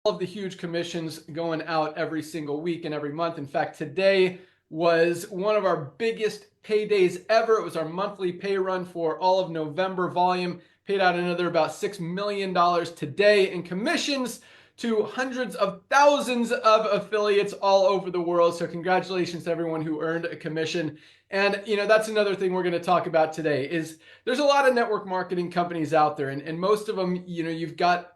of the huge commissions going out every single week and every month. In fact, today was one of our biggest paydays ever. It was our monthly pay run for all of November volume. Paid out another about $6 million today in commissions to hundreds of thousands of affiliates all over the world. So congratulations to everyone who earned a commission. And that's another thing we're going to talk about today is there's a lot of network marketing companies out there, and most of them, you've got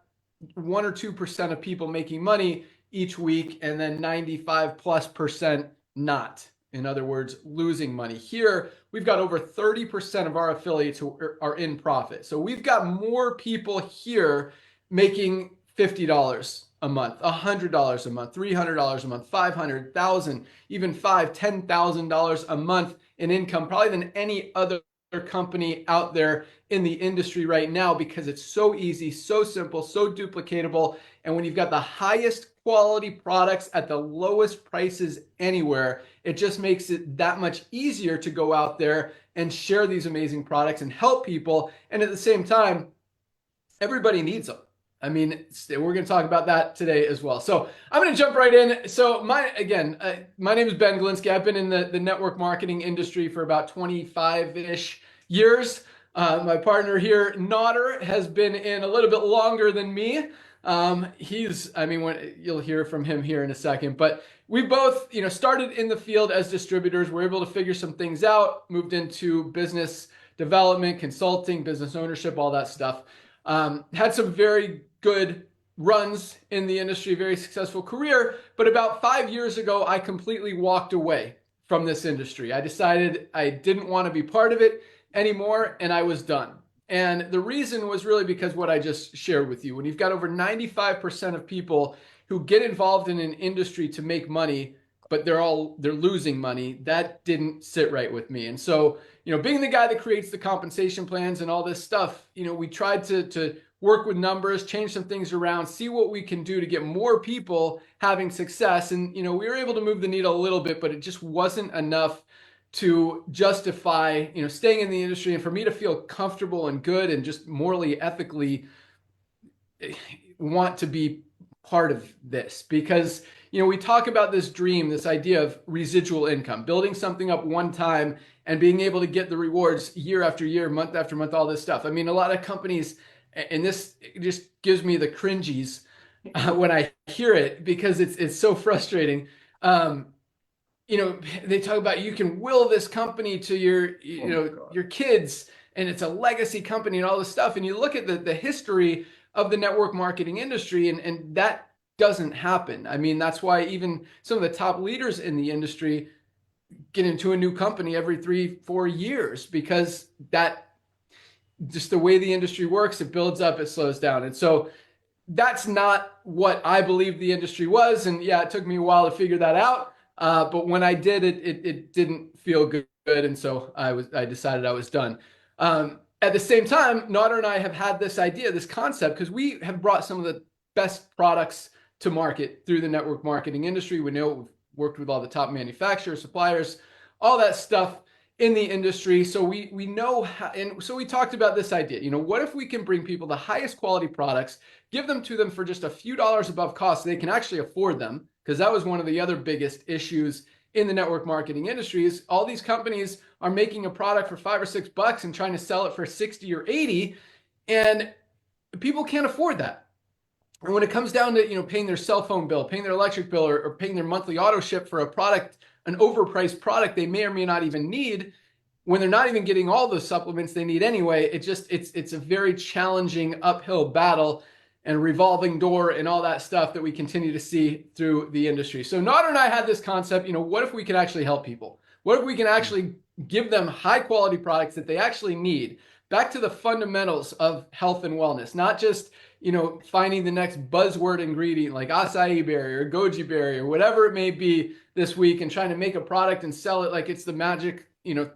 1 or 2% of people making money each week, and then 95+% not. In other words, losing money. Here, we've got over 30% of our affiliates who are in profit. So we've got more people here making $50 a month, $100 a month, $300 a month, $500, $1,000, even $5,000, $10,000 a month in income, probably than any other company out there in the industry right now, because it's so easy, so simple, so duplicatable. And when you've got the highest quality products at the lowest prices anywhere, it just makes it that much easier to go out there and share these amazing products and help people. And at the same time, everybody needs them. I mean, we're going to talk about that today as well. So I'm going to jump right in. So my name is Ben Glinski. I've been in the network marketing industry for about 25-ish years. My partner here, Nodder, has been in a little bit longer than me. You'll hear from him here in a second, but we both, started in the field as distributors. We're able to figure some things out, moved into business development, consulting, business ownership, all that stuff. Had some very good runs in the industry, very successful career. But about 5 years ago, I completely walked away from this industry. I decided I didn't want to be part of it anymore, and I was done. And the reason was really because what I just shared with you. When you've got over 95% of people who get involved in an industry to make money, but they're losing money, that didn't sit right with me. And so, being the guy that creates the compensation plans and all this stuff, we tried to work with numbers, change some things around, see what we can do to get more people having success. And, we were able to move the needle a little bit, but it just wasn't enough to justify, staying in the industry and for me to feel comfortable and good and just morally, ethically want to be part of this. Because, we talk about this dream, this idea of residual income, building something up one time and being able to get the rewards year after year, month after month, all this stuff. I mean, a lot of companies, and this just gives me the cringies when I hear it, because it's so frustrating. They talk about you can will this company to your kids, and it's a legacy company and all this stuff. And you look at the history of the network marketing industry, and that doesn't happen. I mean, that's why even some of the top leaders in the industry get into a new company every 3-4 years, because that just the way the industry works, it builds up, it slows down. And so that's not what I believe the industry was. And yeah, it took me a while to figure that out. But when I did, it didn't feel good. And so I decided I was done. At the same time, Nodder and I have had this idea, this concept, because we have brought some of the best products to market through the network marketing industry. We know we've worked with all the top manufacturers, suppliers, all that stuff in the industry. So we know how, and so we talked about this idea, what if we can bring people the highest quality products, give them to them for just a few dollars above cost so they can actually afford them? Because that was one of the other biggest issues in the network marketing industry is all these companies are making a product for $5 or $6 and trying to sell it for 60 or 80, and people can't afford that. And when it comes down to, paying their cell phone bill, paying their electric bill, or paying their monthly auto ship for a product, an overpriced product they may or may not even need, when they're not even getting all the supplements they need anyway, it's a very challenging uphill battle and revolving door and all that stuff that we continue to see through the industry. So Nodder and I had this concept, what if we could actually help people? What if we can actually give them high quality products that they actually need? Back to the fundamentals of health and wellness, not just, finding the next buzzword ingredient like acai berry or goji berry or whatever it may be this week and trying to make a product and sell it like it's the magic,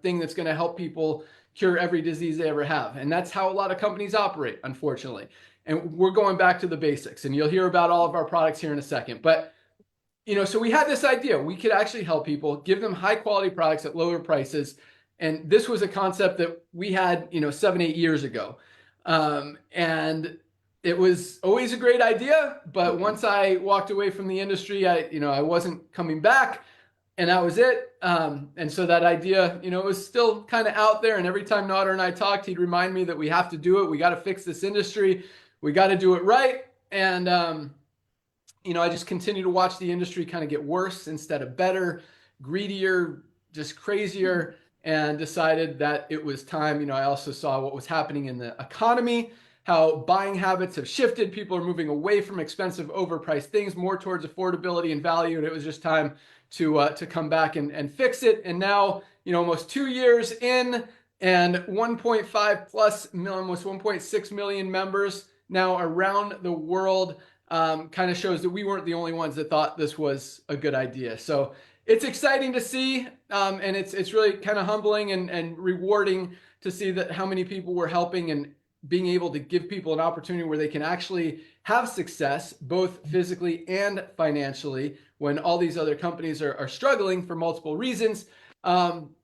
thing that's going to help people cure every disease they ever have. And that's how a lot of companies operate, unfortunately. And we're going back to the basics, and you'll hear about all of our products here in a second. But, so we had this idea, we could actually help people, give them high quality products at lower prices. And this was a concept that we had, 7-8 years ago. And it was always a great idea, but once I walked away from the industry, I wasn't coming back, and that was it. And so that idea, it was still kind of out there. And every time Nader and I talked, he'd remind me that we have to do it. We got to fix this industry. We got to do it right. And I just continue to watch the industry kind of get worse instead of better, greedier, just crazier, and decided that it was time. I also saw what was happening in the economy, how buying habits have shifted. People are moving away from expensive, overpriced things more towards affordability and value. And it was just time to come back and fix it. And now, almost 2 years in, and 1.5 plus million, almost 1.6 million members now around the world. Kind of shows that we weren't the only ones that thought this was a good idea. So it's exciting to see, and it's really kind of humbling and rewarding to see that how many people we're helping and being able to give people an opportunity where they can actually have success, both physically and financially, when all these other companies are struggling for multiple reasons.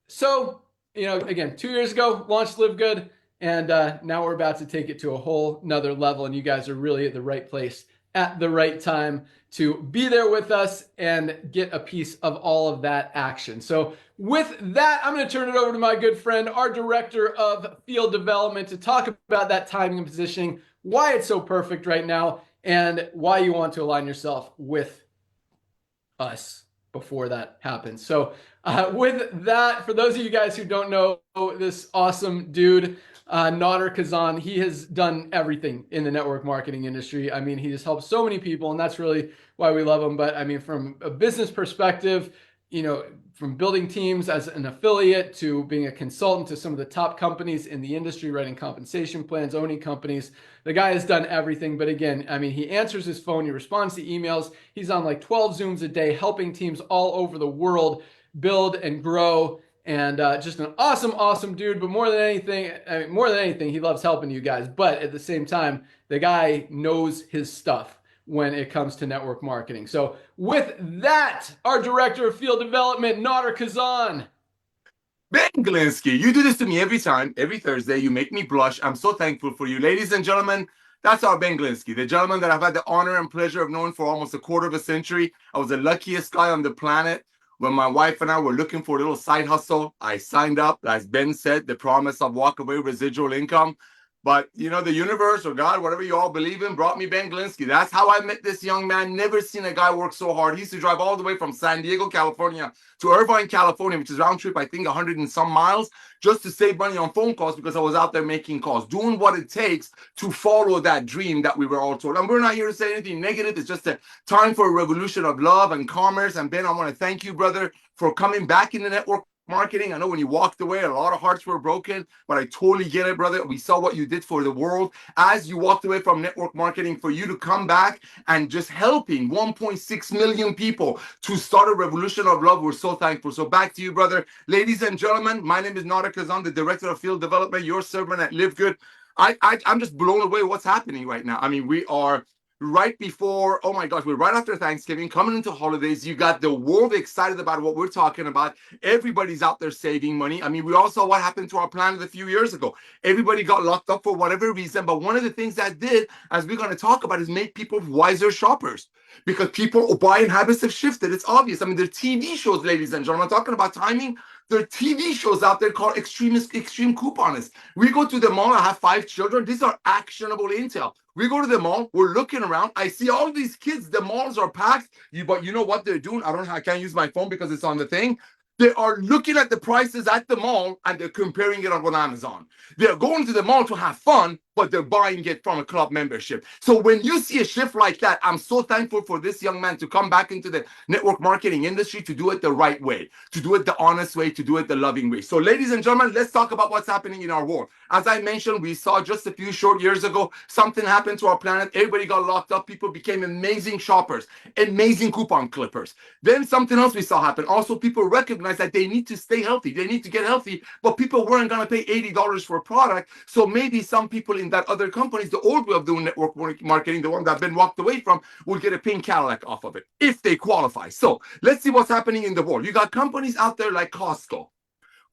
So, again, 2 years ago, launched LiveGood, and now we're about to take it to a whole nother level, and you guys are really at the right place at the right time to be there with us and get a piece of all of that action. So with that, I'm going to turn it over to my good friend, our director of field development, to talk about that timing and positioning, why it's so perfect right now, and why you want to align yourself with us before that happens. So with that, for those of you guys who don't know this awesome dude, Nader Kazan, he has done everything in the network marketing industry. I mean, he has helped so many people, and that's really why we love him. But I mean, from a business perspective, from building teams as an affiliate to being a consultant to some of the top companies in the industry, writing compensation plans, owning companies, the guy has done everything. But again, I mean, he answers his phone, he responds to emails. He's on like 12 Zooms a day, helping teams all over the world build and grow. And just an awesome dude. But more than anything, he loves helping you guys. But at the same time, the guy knows his stuff when it comes to network marketing. So with that, our director of field development, Nader Kazan. Ben Glinsky, you do this to me every time, every Thursday. You make me blush. I'm so thankful for you. Ladies and gentlemen, that's our Ben Glinsky, the gentleman that I've had the honor and pleasure of knowing for almost a quarter of a century. I was the luckiest guy on the planet. When my wife and I were looking for a little side hustle, I signed up, as Ben said, the promise of walkaway residual income. But, the universe or God, whatever you all believe in, brought me Ben Glinsky. That's how I met this young man. Never seen a guy work so hard. He used to drive all the way from San Diego, California to Irvine, California, which is round trip, I think, 100 and some miles, just to save money on phone calls because I was out there making calls, doing what it takes to follow that dream that we were all told. And we're not here to say anything negative. It's just a time for a revolution of love and commerce. And Ben, I want to thank you, brother, for coming back in the network marketing. I know when you walked away, a lot of hearts were broken, but I totally get it, brother. We saw what you did for the world as you walked away from network marketing, for you to come back and just helping 1.6 million people to start a revolution of love. We're so thankful. So back to you, brother. Ladies and gentlemen, my name is Nader Kazan, the director of field development, your servant at LiveGood. I'm just blown away what's happening right now. I mean, we are right before, oh my gosh, we're right after Thanksgiving, coming into holidays. You got the world excited about what we're talking about. Everybody's out there saving money. I mean, we all saw what happened to our planet a few years ago. Everybody got locked up for whatever reason. But one of the things that did, as we're going to talk about, is make people wiser shoppers, because people buying habits have shifted. It's obvious. I mean, there are TV shows, ladies and gentlemen, I'm talking about timing. There are TV shows out there called extreme couponists. We go to the mall. I have 5 children. These are actionable intel. We go to the mall. We're looking around. I see all these kids. The malls are packed. But you know what they're doing? I can't use my phone because it's on the thing. They are looking at the prices at the mall and they're comparing it on Amazon. They're going to the mall to have fun, but they're buying it from a club membership. So when you see a shift like that, I'm so thankful for this young man to come back into the network marketing industry, to do it the right way, to do it the honest way, to do it the loving way. So ladies and gentlemen, let's talk about what's happening in our world. As I mentioned, we saw just a few short years ago, something happened to our planet. Everybody got locked up. People became amazing shoppers, amazing coupon clippers. Then something else we saw happen. Also, people recognized that they need to stay healthy. They need to get healthy, but people weren't going to pay $80 for a product. So maybe some people in that other companies, the old way of doing network marketing, the one that Ben walked away from, will get a pink Cadillac off of it if they qualify. So let's see what's happening in the world. You got companies out there like Costco.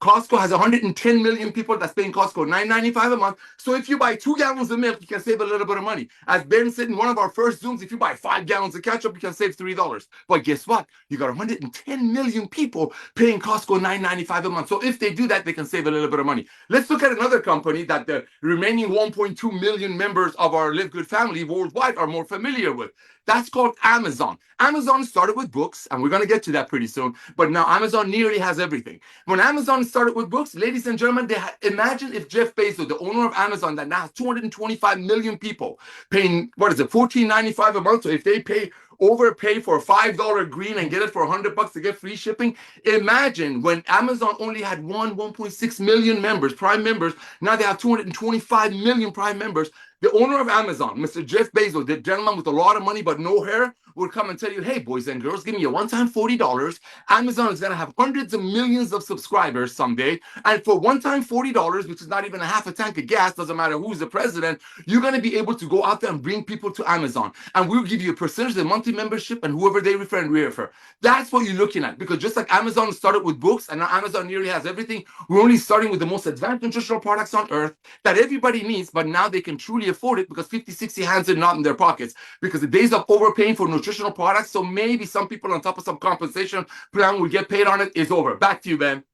Costco has 110 million people that's paying Costco $9.95 a month. So if you buy 2 gallons of milk, you can save a little bit of money. As Ben said in one of our first Zooms, if you buy 5 gallons of ketchup, you can save $3. But guess what? You got 110 million people paying Costco $9.95 a month. So if they do that, they can save a little bit of money. Let's look at another company that the remaining 1.2 million members of our Live Good family worldwide are more familiar with. That's called Amazon. Amazon started with books, and we're going to get to that pretty soon. But now Amazon nearly has everything. When Amazon started with books, ladies and gentlemen, imagine if Jeff Bezos, the owner of Amazon, that now has 225 million people paying, what is it, $14.95 a month. So if they overpay for a $5 green and get it for $100 to get free shipping. Imagine when Amazon only had 1.6 million members, Prime members. Now they have 225 million Prime members. The owner of Amazon, Mr. Jeff Bezos, the gentleman with a lot of money but no hair, would come and tell you, hey, boys and girls, give me a one-time $40. Amazon is going to have hundreds of millions of subscribers someday. And for one-time $40, which is not even a half a tank of gas, doesn't matter who's the president, you're going to be able to go out there and bring people to Amazon. And we'll give you a percentage of the monthly membership and whoever they refer and refer. That's what you're looking at. Because just like Amazon started with books and now Amazon nearly has everything, we're only starting with the most advanced nutritional products on earth that everybody needs, but now they can truly afford it because 50, 60 hands are not in their pockets. Because the days of overpaying for nutritional products, so maybe some people on top of some compensation plan will get paid on it, is over. Back to you, Ben.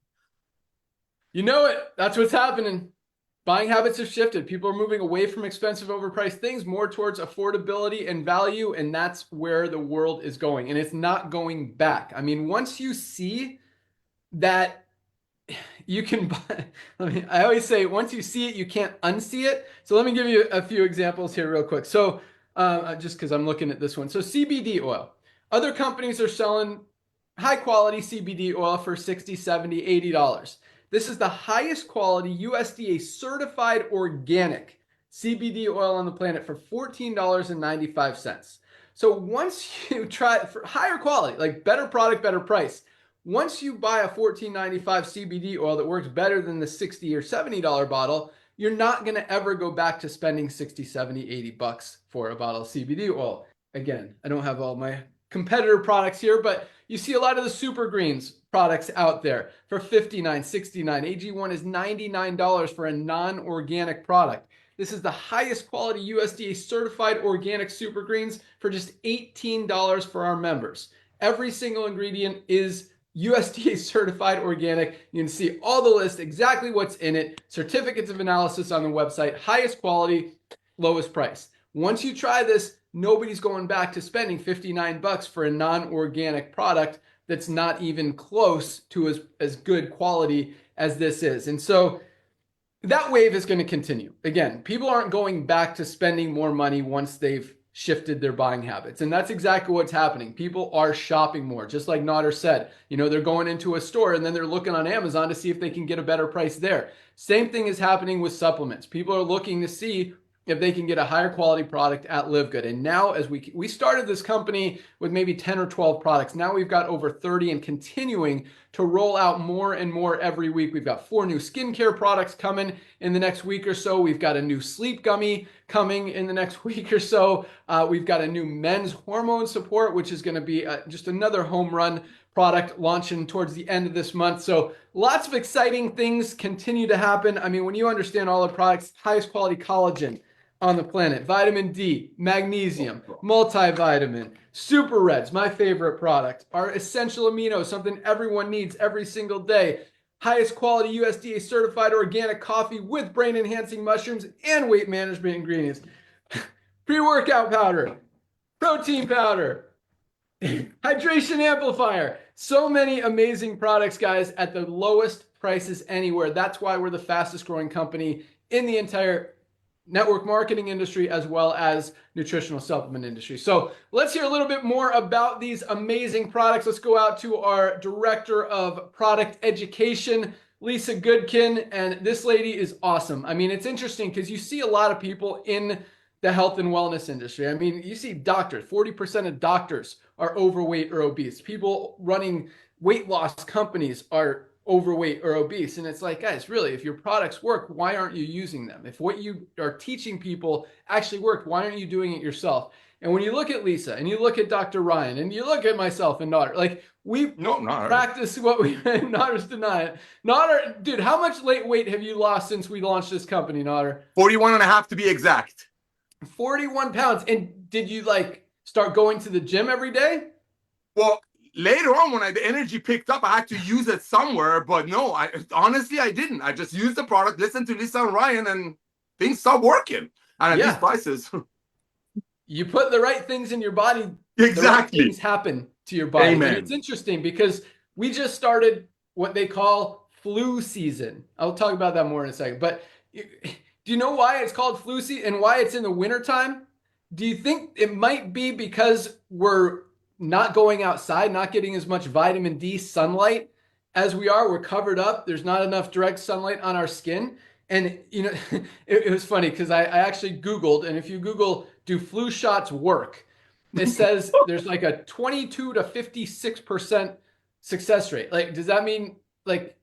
You know it. That's what's happening. Buying habits have shifted. People are moving away from expensive, overpriced things more towards affordability and value, and that's where the world is going. And it's not going back. I mean, once you see that you can buy, I always say, once you see it, you can't unsee it. So let me give you a few examples here real quick. So just because I'm looking at this one. So CBD oil. Other companies are selling high quality CBD oil for $60, $70, $80. This is the highest quality USDA certified organic CBD oil on the planet for $14.95. So once you try for higher quality, like better product, better price, once you buy a $14.95 CBD oil that works better than the $60 or $70 bottle, you're not going to ever go back to spending 60, 70, 80 bucks for a bottle of CBD oil. Again, I don't have all my competitor products here, but you see a lot of the Super Greens products out there for $59, $69. AG1 is $99 for a non-organic product. This is the highest quality USDA certified organic Super Greens for just $18 for our members. Every single ingredient is USDA certified organic. You can see all the list, exactly what's in it, certificates of analysis on the website, highest quality, lowest price. Once you try this, nobody's going back to spending 59 bucks for a non-organic product that's not even close to as good quality as this is. And so that wave is going to continue. Again, people aren't going back to spending more money once they've shifted their buying habits. And that's exactly what's happening. People are shopping more. Just like Nader said, they're going into a store and then they're looking on Amazon to see if they can get a better price there. Same thing is happening with supplements. People are looking to see if they can get a higher quality product at LiveGood. And now as we started this company with maybe 10 or 12 products, now we've got over 30 and continuing to roll out more and more every week. We've got 4 new skincare products coming in the next week or so. We've got a new sleep gummy coming in the next week or so. We've got a new men's hormone support, which is going to be just another home run product launching towards the end of this month. So lots of exciting things continue to happen. I mean, when you understand all the products, highest quality collagen on the planet, vitamin D, magnesium, multivitamin, Super Reds, my favorite product, our essential amino, something everyone needs every single day, highest quality USDA certified organic coffee with brain enhancing mushrooms and weight management ingredients, pre-workout powder, protein powder, hydration amplifier, so many amazing products, guys, at the lowest prices anywhere. That's why we're the fastest growing company in the entire network marketing industry as well as nutritional supplement industry. So let's hear a little bit more about these amazing products. Let's go out to our director of product education, Lisa Goodkin, and this lady is awesome. I mean, it's interesting because you see a lot of people in the health and wellness industry. I mean, you see doctors, 40% of doctors are overweight or obese. People running weight loss companies are overweight or obese. And it's like, guys, really, if your products work, why aren't you using them? If what you are teaching people actually work, why aren't you doing it yourself? And when you look at Lisa and you look at Dr. Ryan and you look at myself and Nader, like we practice what we Nader's denying it. Nader, dude, how much weight have you lost since we launched this company, Nader? 41 and a half to be exact. 41 pounds. And did you like start going to the gym every day? Well, later on when the energy picked up, I had to use it somewhere. But no, honestly, I didn't. I just used the product, listened to Lisa and Ryan, and things stopped working. And at these prices. You put the right things in your body. Exactly. The right things happen to your body. Amen. And it's interesting because we just started what they call flu season. I'll talk about that more in a second. But do you know why it's called flu season and why it's in the wintertime? Do you think it might be because we're not going outside, not getting as much vitamin D sunlight as we are? We're covered up. There's not enough direct sunlight on our skin. And, you know, it was funny because I actually Googled, and if you Google, do flu shots work? It says there's like a 22 to 56% success rate. Like, does that mean like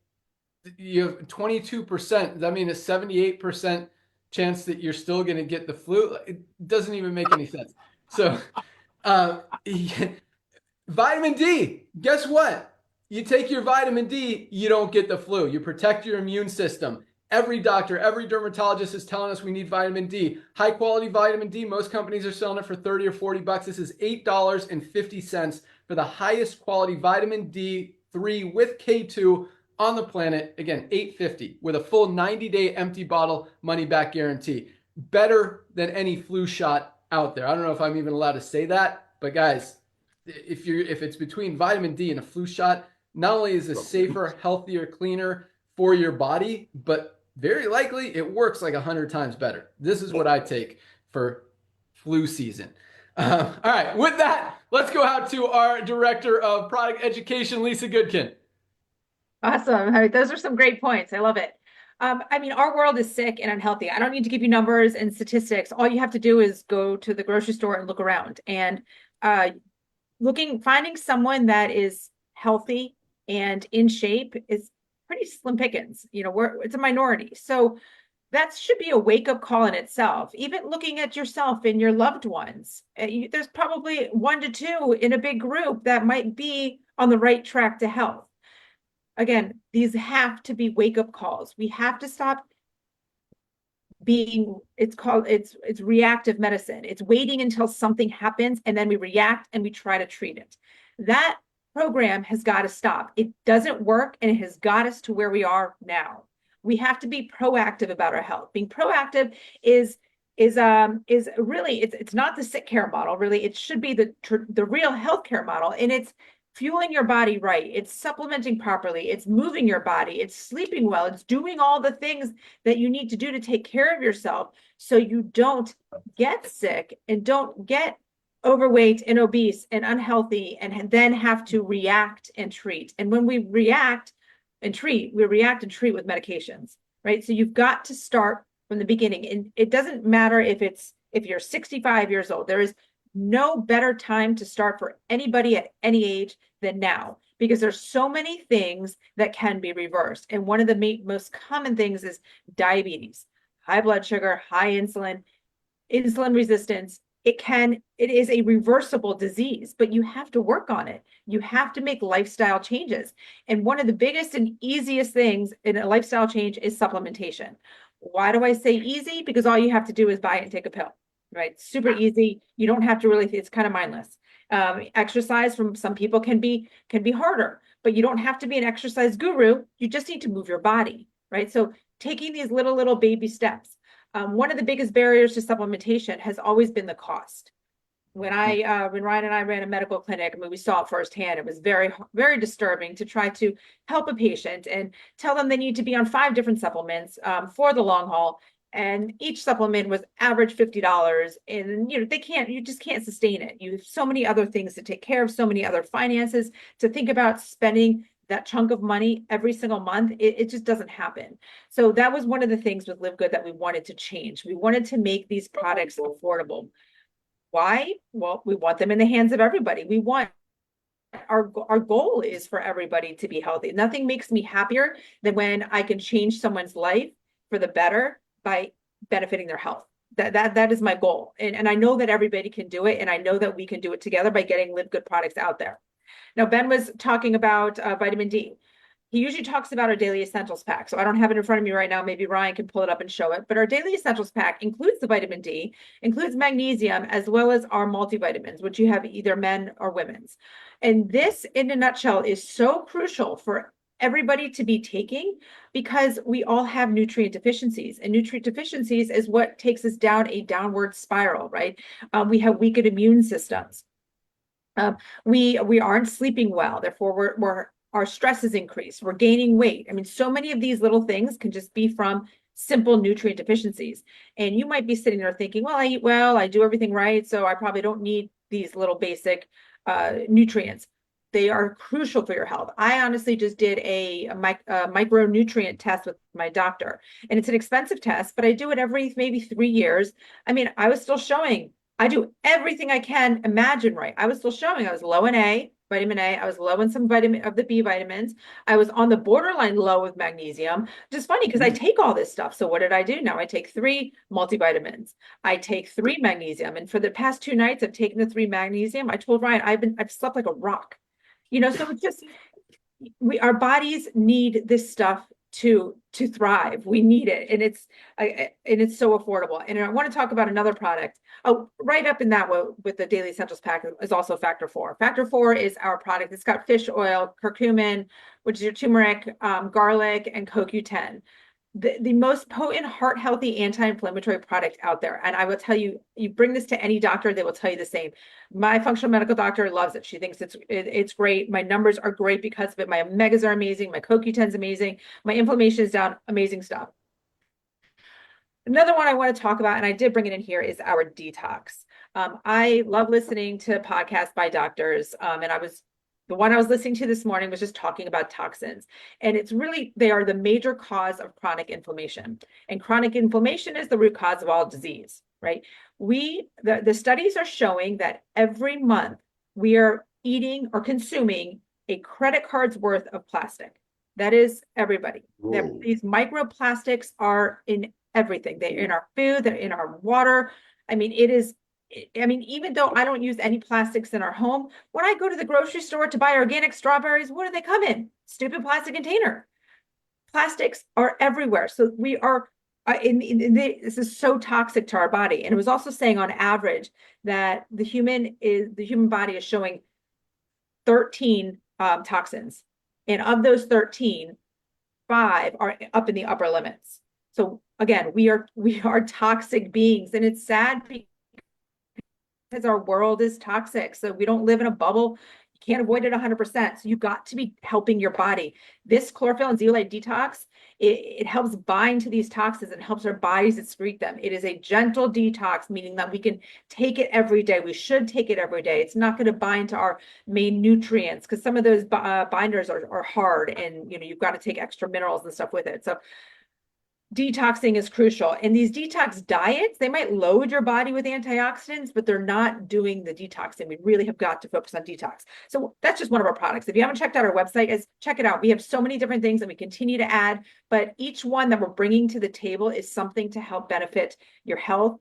you have 22%? Does that mean a 78% chance that you're still going to get the flu? It doesn't even make any sense. So, vitamin D, guess what? You take your vitamin D, you don't get the flu. You protect your immune system. Every doctor, every dermatologist is telling us we need vitamin D. High quality vitamin D, most companies are selling it for 30 or 40 bucks. This is $8.50 for the highest quality vitamin D3 with K2 on the planet. Again, $8.50 with a full 90-day empty bottle money back guarantee. Better than any flu shot out there. I don't know if I'm even allowed to say that, but guys, if it's between vitamin D and a flu shot, not only is it safer, healthier, cleaner for your body, but very likely it works like 100 times better. This is what I take for flu season. All right, with that, let's go out to our director of product education, Lisa Goodkin. Awesome. All right, those are some great points. I love it. I mean, our world is sick and unhealthy. I don't need to give you numbers and statistics. All you have to do is go to the grocery store and look around. And finding someone that is healthy and in shape is pretty slim pickings. You know, it's a minority. So that should be a wake-up call in itself. Even looking at yourself and your loved ones, there's probably 1 to 2 in a big group that might be on the right track to health. Again, these have to be wake-up calls. We have to stop being, it's reactive medicine. It's waiting until something happens and then we react and we try to treat it. That program has got to stop. It doesn't work and it has got us to where we are now. We have to be proactive about our health. Being proactive is really, it's not the sick care model, really. It should be the real healthcare model. And it's fueling your body right. It's supplementing properly. It's moving your body. It's sleeping well. It's doing all the things that you need to do to take care of yourself so you don't get sick and don't get overweight and obese and unhealthy and then have to react and treat. And when we react and treat with medications, right? So you've got to start from the beginning. And it doesn't matter if you're 65 years old. There is no better time to start for anybody at any age than now, because there's so many things that can be reversed. And one of the most common things is diabetes, high blood sugar, high insulin resistance. It is a reversible disease, but you have to work on it. You have to make lifestyle changes. And one of the biggest and easiest things in a lifestyle change is supplementation. Why do I say easy? Because all you have to do is buy it and take a pill, right? Super easy. You don't have to really, it's kind of mindless. Exercise from some people can be harder, but you don't have to be an exercise guru. You just need to move your body, right? So taking these little baby steps. One of the biggest barriers to supplementation has always been the cost. When Ryan and I ran a medical clinic, I mean, we saw it firsthand. It was very, very disturbing to try to help a patient and tell them they need to be on 5 different supplements for the long haul. And each supplement was average $50. And you just can't sustain it. You have so many other things to take care of, so many other finances to think about spending that chunk of money every single month. It just doesn't happen. So that was one of the things with LiveGood that we wanted to change. We wanted to make these products affordable. Why? Well, we want them in the hands of everybody. Our goal is for everybody to be healthy. Nothing makes me happier than when I can change someone's life for the better by benefiting their health. That is my goal. And I know that everybody can do it. And I know that we can do it together by getting LiveGood products out there. Now, Ben was talking about vitamin D. He usually talks about our daily essentials pack. So I don't have it in front of me right now. Maybe Ryan can pull it up and show it. But our daily essentials pack includes the vitamin D, includes magnesium, as well as our multivitamins, which you have either men or women's. And this, in a nutshell, is so crucial for everybody to be taking because we all have nutrient deficiencies, and nutrient deficiencies is what takes us down a downward spiral, right? We have weakened immune systems. We aren't sleeping well, therefore our stress is increased. We're gaining weight. I mean, so many of these little things can just be from simple nutrient deficiencies. And you might be sitting there thinking, well, I eat well, I do everything right, so I probably don't need these little basic nutrients. They are crucial for your health. I honestly just did a micronutrient test with my doctor, and it's an expensive test, but I do it every maybe 3 years. I mean, I was still showing, I do everything I can imagine right. I was still showing I was low in vitamin A. I was low in some vitamin of the B vitamins. I was on the borderline low with magnesium. Just funny because I take all this stuff. So what did I do? Now I take 3 multivitamins. I take 3 magnesium. And for the past 2 nights, I've taken the 3 magnesium. I told Ryan, I've slept like a rock. You know, so it's just our bodies need this stuff to thrive. We need it, and it's so affordable. And I want to talk about another product. Oh, right up in that with the daily essentials pack is also Factor 4. Factor 4 is our product. It's got fish oil, curcumin, which is your turmeric, garlic, and CoQ10. The most potent heart healthy anti-inflammatory product out there. And I will tell you, you bring this to any doctor, they will tell you the same. My functional medical doctor loves it. She thinks it's great. My numbers are great because of it. My omegas are amazing. My CoQ10 is amazing. My inflammation is down. Amazing stuff. Another one I want to talk about, and I did bring it in here, is our detox. I love listening to podcasts by doctors, and the one I was listening to this morning was just talking about toxins. And it's really, they are the major cause of chronic inflammation. And chronic inflammation is the root cause of all disease, right? The studies are showing that every month we are eating or consuming a credit card's worth of plastic. That is everybody. These microplastics are in everything. They're in our food, they're in our water. I mean, even though I don't use any plastics in our home, when I go to the grocery store to buy organic strawberries, what do they come in? Stupid plastic container. Plastics are everywhere. So we are, this is so toxic to our body. And it was also saying on average that the human body is showing 13 toxins. And of those 13, 5 are up in the upper limits. So again, we are toxic beings, and it's sad because our world is toxic. So we don't live in a bubble. You can't avoid it 100%. So you've got to be helping your body. This chlorophyll and zeolite detox, it helps bind to these toxins and helps our bodies excrete them. It is a gentle detox, meaning that we can take it every day. We should take it every day. It's not going to bind to our main nutrients because some of those binders are hard, and you've got to take extra minerals and stuff with it. So detoxing is crucial. And these detox diets, they might load your body with antioxidants, but they're not doing the detoxing. We really have got to focus on detox. So that's just one of our products. If you haven't checked out our website, check it out. We have so many different things that we continue to add, but each one that we're bringing to the table is something to help benefit your health,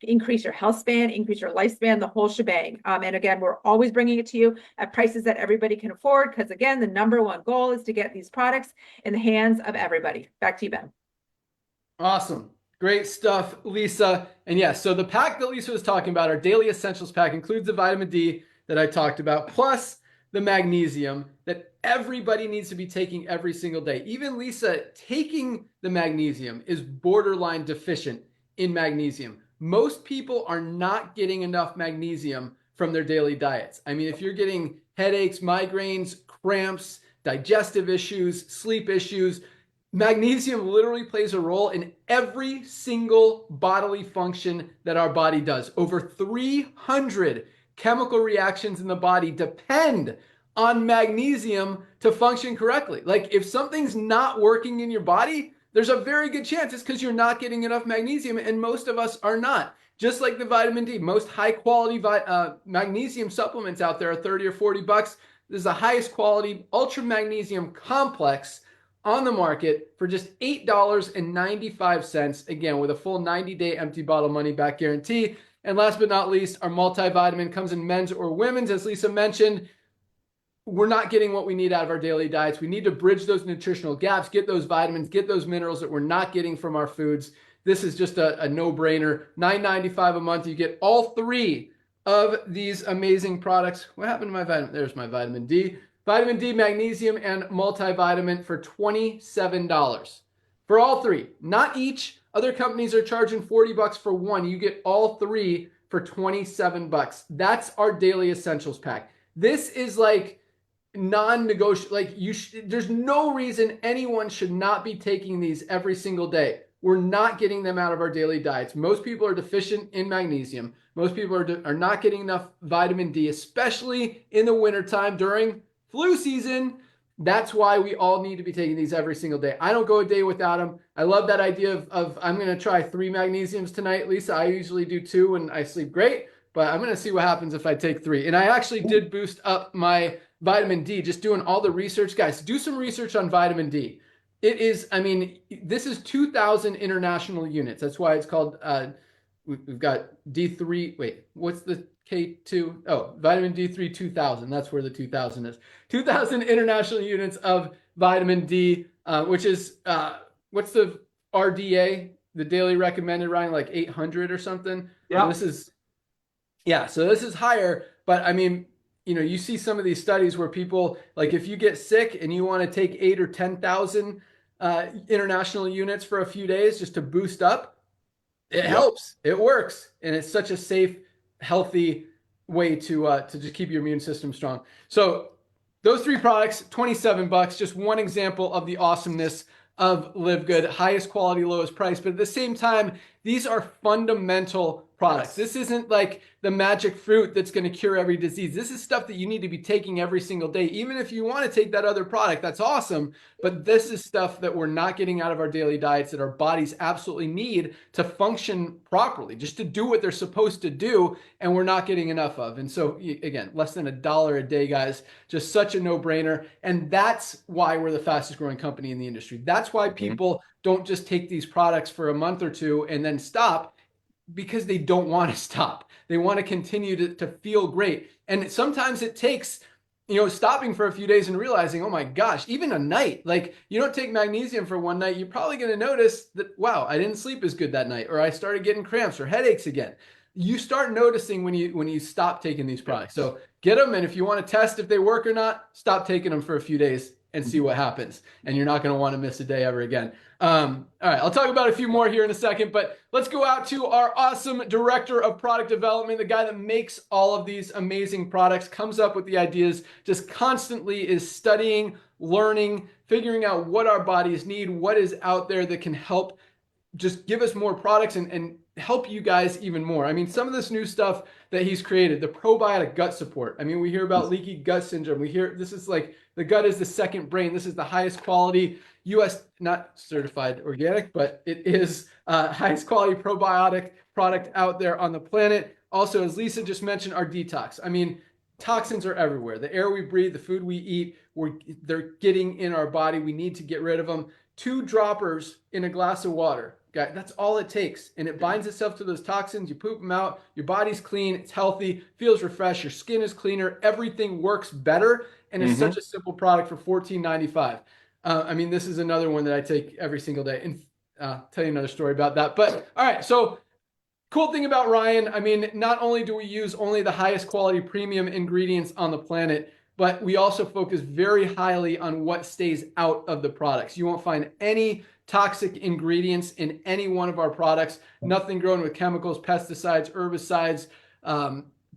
increase your health span, increase your lifespan, the whole shebang. And again, we're always bringing it to you at prices that everybody can afford, because again, the number one goal is to get these products in the hands of everybody. Back to you, Ben. Awesome. Great stuff, Lisa. And yes, so the pack that Lisa was talking about, our daily essentials pack, includes the vitamin D that I talked about, plus the magnesium that everybody needs to be taking every single day. Even Lisa taking the magnesium is borderline deficient in magnesium. Most people are not getting enough magnesium from their daily diets. I mean, if you're getting headaches, migraines, cramps, digestive issues, sleep issues, magnesium literally plays a role in every single bodily function that our body does. Over 300 chemical reactions in the body depend on magnesium to function correctly. Like if something's not working in your body, there's a very good chance it's because you're not getting enough magnesium, and most of us are not. Just like the vitamin D, most high quality magnesium supplements out there are 30 or $40. This is the highest quality ultra magnesium complex on the market for just $8.95. Again, with a full 90-day empty bottle money back guarantee. And last but not least, our multivitamin comes in men's or women's. As Lisa mentioned, we're not getting what we need out of our daily diets. We need to bridge those nutritional gaps, get those vitamins, get those minerals that we're not getting from our foods. This is just a no-brainer. $9.95 a month. You get all three of these amazing products. What happened to my vitamin? There's my vitamin D. Vitamin D, magnesium, and multivitamin for $27 for all three. Not each. Other companies are charging $40 for one. You get all three for $27. That's our daily essentials pack. This is like non-negotiable. Like there's no reason anyone should not be taking these every single day. We're not getting them out of our daily diets. Most people are deficient in magnesium. Most people are not getting enough vitamin D, especially in the wintertime during flu season. That's why we all need to be taking these every single day. I don't go a day without them. I love that idea of I'm going to try 3 magnesiums tonight. Lisa, I usually do 2 and I sleep great, but I'm going to see what happens if I take 3. And I actually did boost up my vitamin D, just doing all the research. Guys, do some research on vitamin D. It is, I mean, this is 2,000 international units. That's why it's called, we've got D3, wait, what's the K2? Oh, vitamin D3 2000. That's where the 2000 is. 2,000 international units of vitamin D, which is, what's the RDA, the daily recommended, Ryan, like 800 or something? Yeah. This is, yeah, so this is higher, but I mean, you know, you see some of these studies where people, like if you get sick and you want to take 8 or 10,000 international units for a few days just to boost up, it helps, it works. And it's such a safe, healthy way to just keep your immune system strong. So those 3 products, $27, just one example of the awesomeness of Live Good, highest quality, lowest price. But at the same time, these are fundamental products. This isn't like the magic fruit that's going to cure every disease. This is stuff that you need to be taking every single day. Even if you want to take that other product, that's awesome. But this is stuff that we're not getting out of our daily diets that our bodies absolutely need to function properly, just to do what they're supposed to do, and we're not getting enough of. And so again, less than $1 a day, guys, just such a no-brainer. And that's why we're the fastest growing company in the industry. That's why people don't just take these products for a month or two and then stop, because they don't want to stop. They want to continue to feel great. And sometimes it takes, you know, stopping for a few days and realizing, oh my gosh, even a night, like you don't take magnesium for one night, you're probably going to notice that, wow, I didn't sleep as good that night, or I started getting cramps or headaches again. You start noticing when you stop taking these products. So get them. And if you want to test if they work or not, stop taking them for a few days and see what happens. And you're not going to want to miss a day ever again. All right, I'll talk about a few more here in a second, but let's go out to our awesome director of product development, the guy that makes all of these amazing products, comes up with the ideas, just constantly is studying, learning, figuring out what our bodies need, what is out there that can help just give us more products and help you guys even more. I mean, some of this new stuff that he's created, the probiotic gut support. I mean, we hear about leaky gut syndrome. We hear this is like the gut is the second brain. This is the highest quality US, not certified organic, but it is highest quality probiotic product out there on the planet. Also, as Lisa just mentioned, our detox. I mean, toxins are everywhere. The air we breathe, the food we eat, they're getting in our body. We need to get rid of them. 2 droppers in a glass of water. Guys, that's all it takes. And it binds itself to those toxins. You poop them out. Your body's clean. It's healthy. Feels refreshed. Your skin is cleaner. Everything works better. And it's such a simple product for $14.95. I mean, this is another one that I take every single day. And I'll tell you another story about that. But all right, so cool thing about Ryan, I mean, not only do we use only the highest quality premium ingredients on the planet, but we also focus very highly on what stays out of the products. You won't find any toxic ingredients in any one of our products. Nothing grown with chemicals, pesticides, herbicides,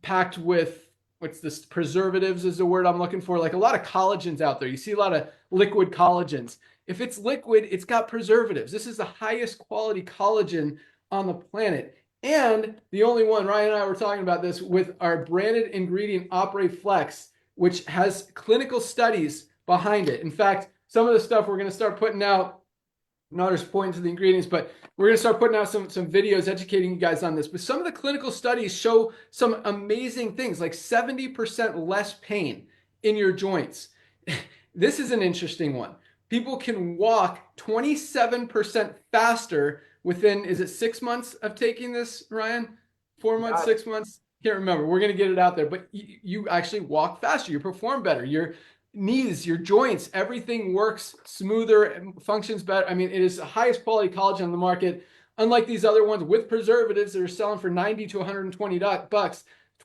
packed with, what's this, preservatives is the word I'm looking for. Like a lot of collagens out there. You see a lot of liquid collagens. If it's liquid, it's got preservatives. This is the highest quality collagen on the planet. And the only one, Ryan and I were talking about this, with our branded ingredient Opera Flex, which has clinical studies behind it. In fact, some of the stuff we're going to start putting out, not just pointing to the ingredients, but we're going to start putting out some videos educating you guys on this. But some of the clinical studies show some amazing things, like 70% less pain in your joints. This is an interesting one. people can walk 27% faster within, is it 6 months of taking this, Ryan? 4 months, 6 months? Can't remember. We're going to get it out there, but you actually walk faster. You perform better. Your knees, your joints, everything works smoother and functions better. I mean, it is the highest quality collagen on the market. Unlike these other ones with preservatives that are selling for $90 to $120,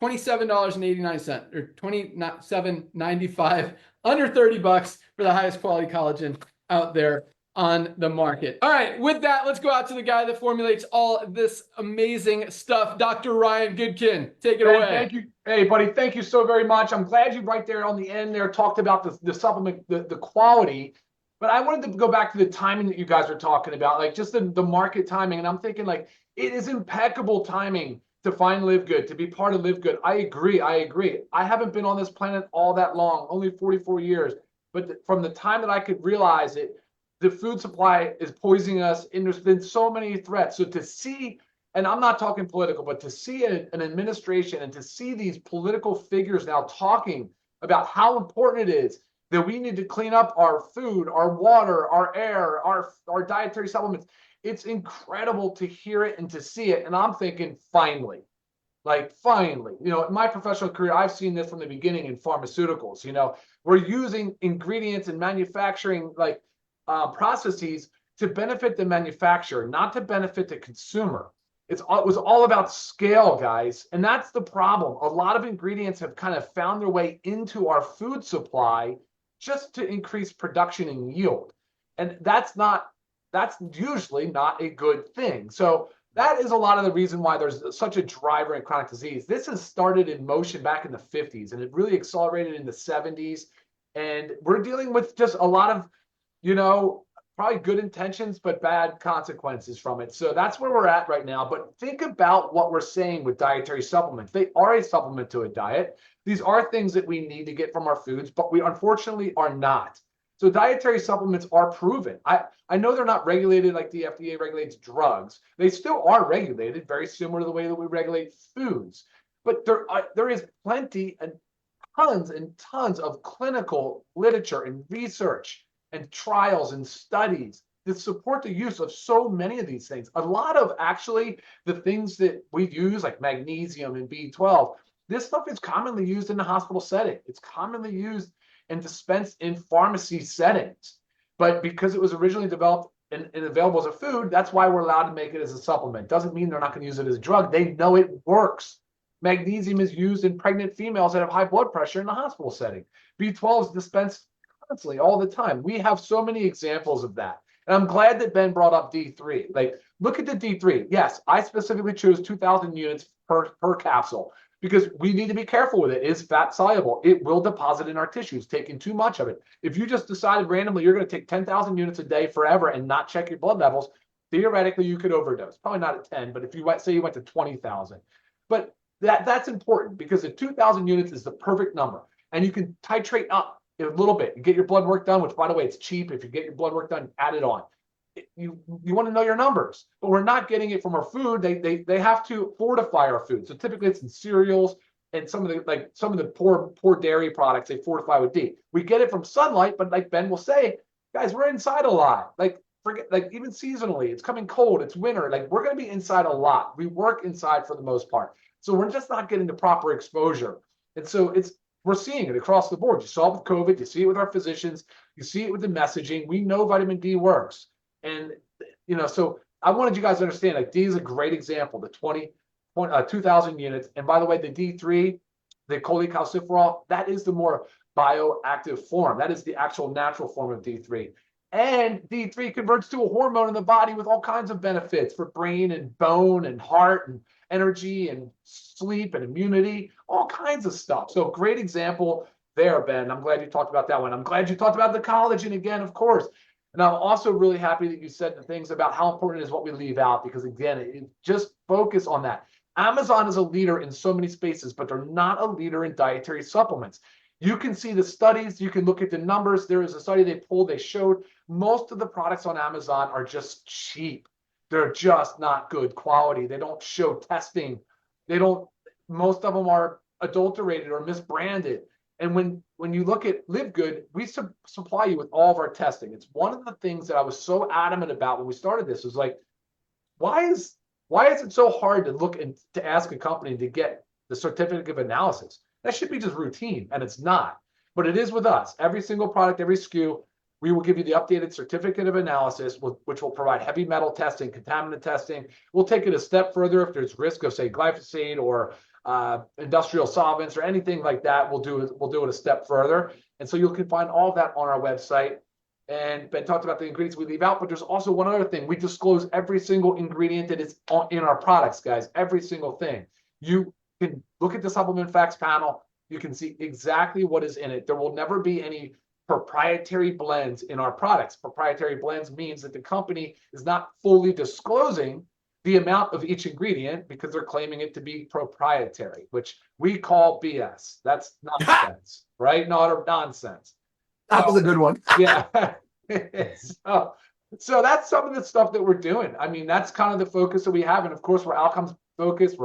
$27.89 or $27.95, under $30 for the highest quality collagen out there on the market. All right, with that, let's go out to the guy that formulates all this amazing stuff, Dr. Ryan Goodkin. Take it away. Thank you. Hey, buddy, thank you so very much. I'm glad you right there on the end there talked about the supplement, the quality. But I wanted to go back to the timing that you guys are talking about, like just the market timing. And I'm thinking like it is impeccable timing to find LiveGood, to be part of LiveGood. I agree. I haven't been on this planet all that long, only 44 years. But from the time that I could realize it, the food supply is poisoning us, and there's been so many threats. So to see, and I'm not talking political, but to see an administration and to see these political figures now talking about how important it is that we need to clean up our food, our water, our air, our dietary supplements. It's incredible to hear it and to see it. And I'm thinking, finally, in my professional career, I've seen this from the beginning in pharmaceuticals. We're using ingredients and manufacturing processes to benefit the manufacturer, not to benefit the consumer. It was all about scale, guys. And that's the problem. A lot of ingredients have kind of found their way into our food supply just to increase production and yield. And that's usually not a good thing. So that is a lot of the reason why there's such a driver in chronic disease. This has started in motion back in the 50s, and it really accelerated in the 70s. And we're dealing with just a lot of, probably good intentions, but bad consequences from it. So that's where we're at right now. But think about what we're saying with dietary supplements. They are a supplement to a diet. These are things that we need to get from our foods, but we unfortunately are not. So dietary supplements are proven. I know they're not regulated like the FDA regulates drugs. They still are regulated, very similar to the way that we regulate foods. But there is plenty and tons of clinical literature and research and trials and studies that support the use of so many of these things. A lot of actually the things that we use, like magnesium and B12, this stuff is commonly used in the hospital setting. It's commonly used and dispensed in pharmacy settings. But because it was originally developed and available as a food, that's why we're allowed to make it as a supplement. Doesn't mean they're not going to use it as a drug. They know it works. Magnesium is used in pregnant females that have high blood pressure in the hospital setting. B12 is dispensed constantly, all the time. We have so many examples of that. And I'm glad that Ben brought up D3. Look at the D3. Yes, I specifically chose 2,000 units per capsule because we need to be careful with it. It is fat soluble. It will deposit in our tissues, taking too much of it. If you just decided randomly you're going to take 10,000 units a day forever and not check your blood levels, theoretically you could overdose. Probably not at 10, but if you say you went to 20,000. But that's important because the 2,000 units is the perfect number. And you can titrate up a little bit. You get your blood work done, which, by the way, it's cheap. If you get your blood work done, add it on. You want to know your numbers, but we're not getting it from our food. They have to fortify our food. So typically it's in cereals and some of the poor dairy products. They fortify with D. We get it from sunlight, but like Ben will say, guys, we're inside a lot. Even seasonally, it's coming cold. It's winter. We're going to be inside a lot. We work inside for the most part, so we're just not getting the proper exposure. And so we're seeing it across the board. You saw it with COVID. You see it with our physicians. You see it with the messaging. We know vitamin D works. And, so I wanted you guys to understand, D is a great example, the 2,000 units. And by the way, the D3, the cholecalciferol, that is the more bioactive form. That is the actual natural form of D3. And D3 converts to a hormone in the body with all kinds of benefits for brain and bone and heart and energy and sleep and immunity, all kinds of stuff. So great example there, Ben. I'm glad you talked about that one. I'm glad you talked about the collagen again, of course. And I'm also really happy that you said the things about how important it is what we leave out, because again, just focus on that. Amazon is a leader in so many spaces, but they're not a leader in dietary supplements. You can see the studies, you can look at the numbers. There is a study they pulled, they showed most of the products on Amazon are just cheap. They're just not good quality. They don't show testing. Most of them are adulterated or misbranded. And when you look at LiveGood, we supply you with all of our testing. It's one of the things that I was so adamant about when we started this, was like, why is it so hard to look and to ask a company to get the certificate of analysis? That should be just routine, and it's not. But it is with us. Every single product, every SKU, we will give you the updated certificate of analysis, which will provide heavy metal testing, contaminant testing. We'll take it a step further if there's risk of, say, glyphosate or industrial solvents or anything like that. We'll do it a step further. And so you can find all of that on our website. And Ben talked about the ingredients we leave out, but there's also one other thing. We disclose every single ingredient that is in our products, guys, every single thing. You can look at the supplement facts panel. You can see exactly what is in it. There will never be any proprietary blends in our products. Proprietary blends means that the company is not fully disclosing the amount of each ingredient because they're claiming it to be proprietary, which we call BS. That's nonsense, right? Not nonsense. That was a good one. Yeah. So that's some of the stuff that we're doing. I mean, that's kind of the focus that we have. And of course, we're outcomes focused.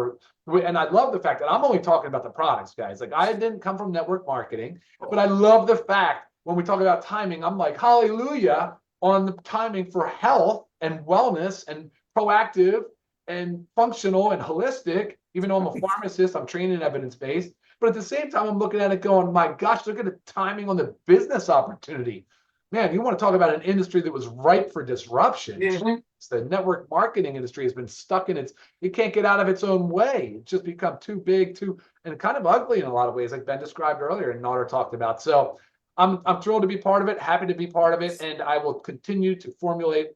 And I love the fact that I'm only talking about the products, guys. Like, I didn't come from network marketing, but I love the fact when we talk about timing, I'm like, hallelujah on the timing for health and wellness and proactive and functional and holistic. Even though I'm a pharmacist, I'm trained in evidence-based. But at the same time, I'm looking at it going, my gosh, look at the timing on the business opportunity. Man, you want to talk about an industry that was ripe for disruption. Mm-hmm. The network marketing industry has been stuck in it can't get out of its own way. It's just become too big, and kind of ugly in a lot of ways, like Ben described earlier and Nader talked about. So I'm thrilled to be part of it, happy to be part of it, and I will continue to formulate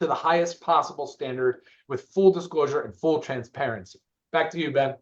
to the highest possible standard with full disclosure and full transparency. Back to you, Ben.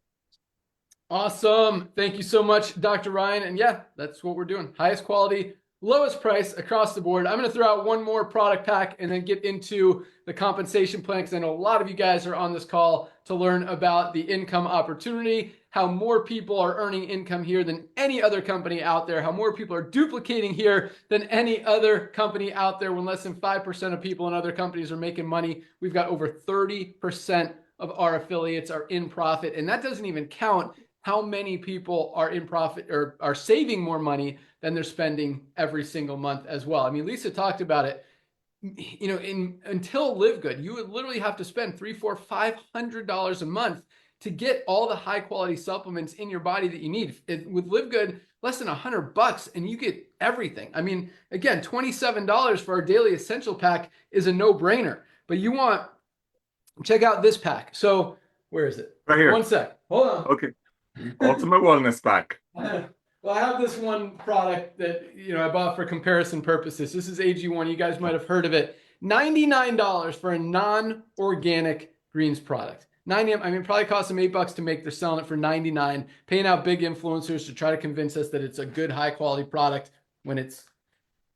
Awesome. Thank you so much, Dr. Ryan. And yeah, that's what we're doing. Highest quality, lowest price across the board. I'm going to throw out one more product pack and then get into the compensation plan, because I know a lot of you guys are on this call to learn about the income opportunity, how more people are earning income here than any other company out there, how more people are duplicating here than any other company out there, when less than 5% of people in other companies are making money. We've got over 30% of our affiliates are in profit, and that doesn't even count how many people are in profit or are saving more money than they're spending every single month as well. I mean, Lisa talked about it. You know, until LiveGood, you would literally have to spend $300, $400, $500 a month to get all the high quality supplements in your body that you need. With LiveGood, less than $100 and you get everything. I mean, again, $27 for our daily essential pack is a no-brainer, but you want, check out this pack. So where is it? Right here. One sec. Hold on. Okay. Ultimate Wellness Pack. Well, I have this one product that, you know, I bought for comparison purposes. This is AG1. You guys might have heard of it. $99 for a non-organic greens product. I mean, it probably cost them $8 to make. They're selling it for $99, paying out big influencers to try to convince us that it's a good, high quality product when it's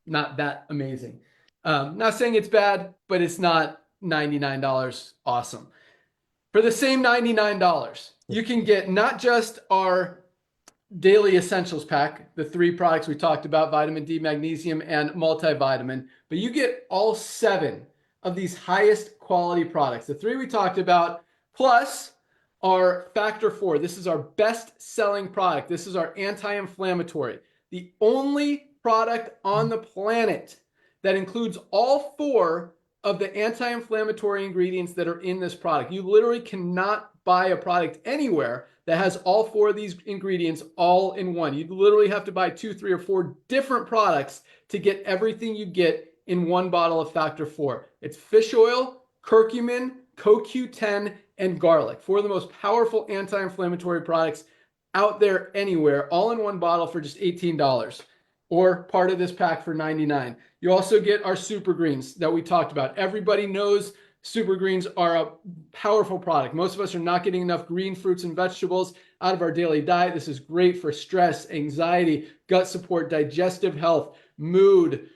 not that amazing. Not saying it's bad, but it's not $99 awesome. For the same $99, you can get not just our daily essentials pack, the 3 products we talked about, vitamin D, magnesium, and multivitamin, but you get all 7 of these highest quality products. The 3 we talked about, plus our Factor 4. This is our best selling product. This is our anti-inflammatory. The only product on the planet that includes all 4 of the anti-inflammatory ingredients that are in this product. You literally cannot buy a product anywhere that has all 4 of these ingredients all in one. You literally have to buy 2, 3, or 4 different products to get everything you get in one bottle of Factor 4. It's fish oil, curcumin, CoQ10, and garlic. 4 of the most powerful anti-inflammatory products out there anywhere, all in one bottle for just $18, or part of this pack for $99. You also get our super greens that we talked about. Everybody knows super greens are a powerful product. Most of us are not getting enough green fruits and vegetables out of our daily diet. This is great for stress, anxiety, gut support, digestive health, mood,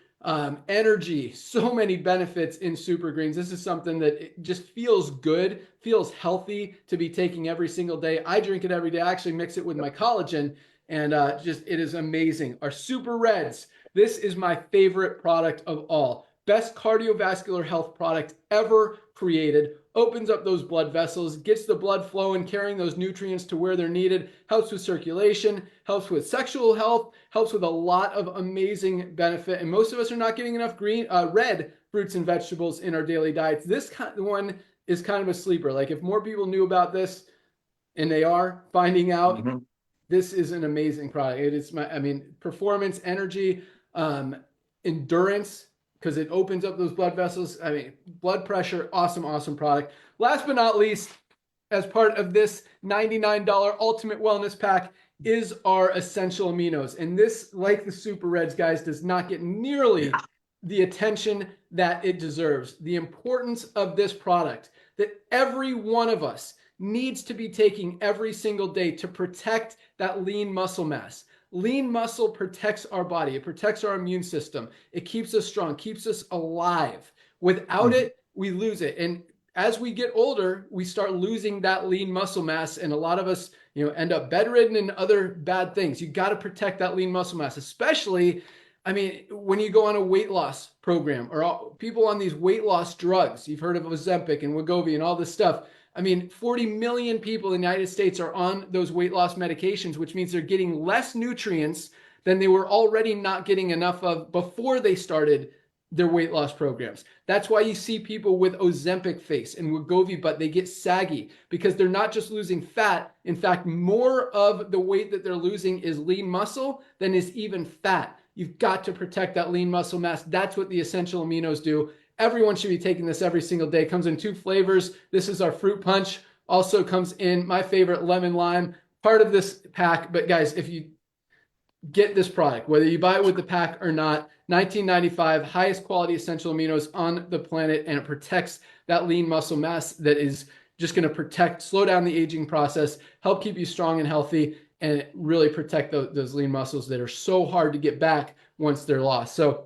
energy. So many benefits in super greens. This is something that it just feels good, feels healthy to be taking every single day. I drink it every day. I actually mix it with my collagen, and it is amazing. Our super reds. This is my favorite product of all. Best cardiovascular health product ever created. opens up those blood vessels, gets the blood flowing, carrying those nutrients to where they're needed, helps with circulation, helps with sexual health, helps with a lot of amazing benefit. And most of us are not getting enough red fruits and vegetables in our daily diets. This one is kind of a sleeper. Like if more people knew about this, and they are finding out, this is an amazing product. It is performance, energy, endurance, because it opens up those blood vessels. I mean, blood pressure, awesome product. Last but not least, as part of this $99 Ultimate Wellness Pack is our essential aminos. And this, like the Super Reds, guys, does not get nearly the attention that it deserves. The importance of this product that every one of us needs to be taking every single day to protect that lean muscle mass. Lean muscle protects our body. It protects our immune system. It keeps us strong, keeps us alive. Without it, we lose it. And as we get older, we start losing that lean muscle mass. And a lot of us, end up bedridden and other bad things. You got to protect that lean muscle mass, especially, when you go on a weight loss program or people on these weight loss drugs. You've heard of Ozempic and Wegovy and all this stuff. 40 million people in the United States are on those weight loss medications, which means they're getting less nutrients than they were already not getting enough of before they started their weight loss programs. That's why you see people with Ozempic face and Wegovy butt, they get saggy because they're not just losing fat. In fact, more of the weight that they're losing is lean muscle than is even fat. You've got to protect that lean muscle mass. That's what the essential aminos do. Everyone should be taking this every single day. It comes in 2 flavors. This is our fruit punch. Also comes in my favorite lemon lime, part of this pack. But guys, if you get this product, whether you buy it with the pack or not, $19.95, highest quality essential aminos on the planet, and it protects that lean muscle mass that is just going to slow down the aging process, help keep you strong and healthy, and really protect those lean muscles that are so hard to get back once they're lost. So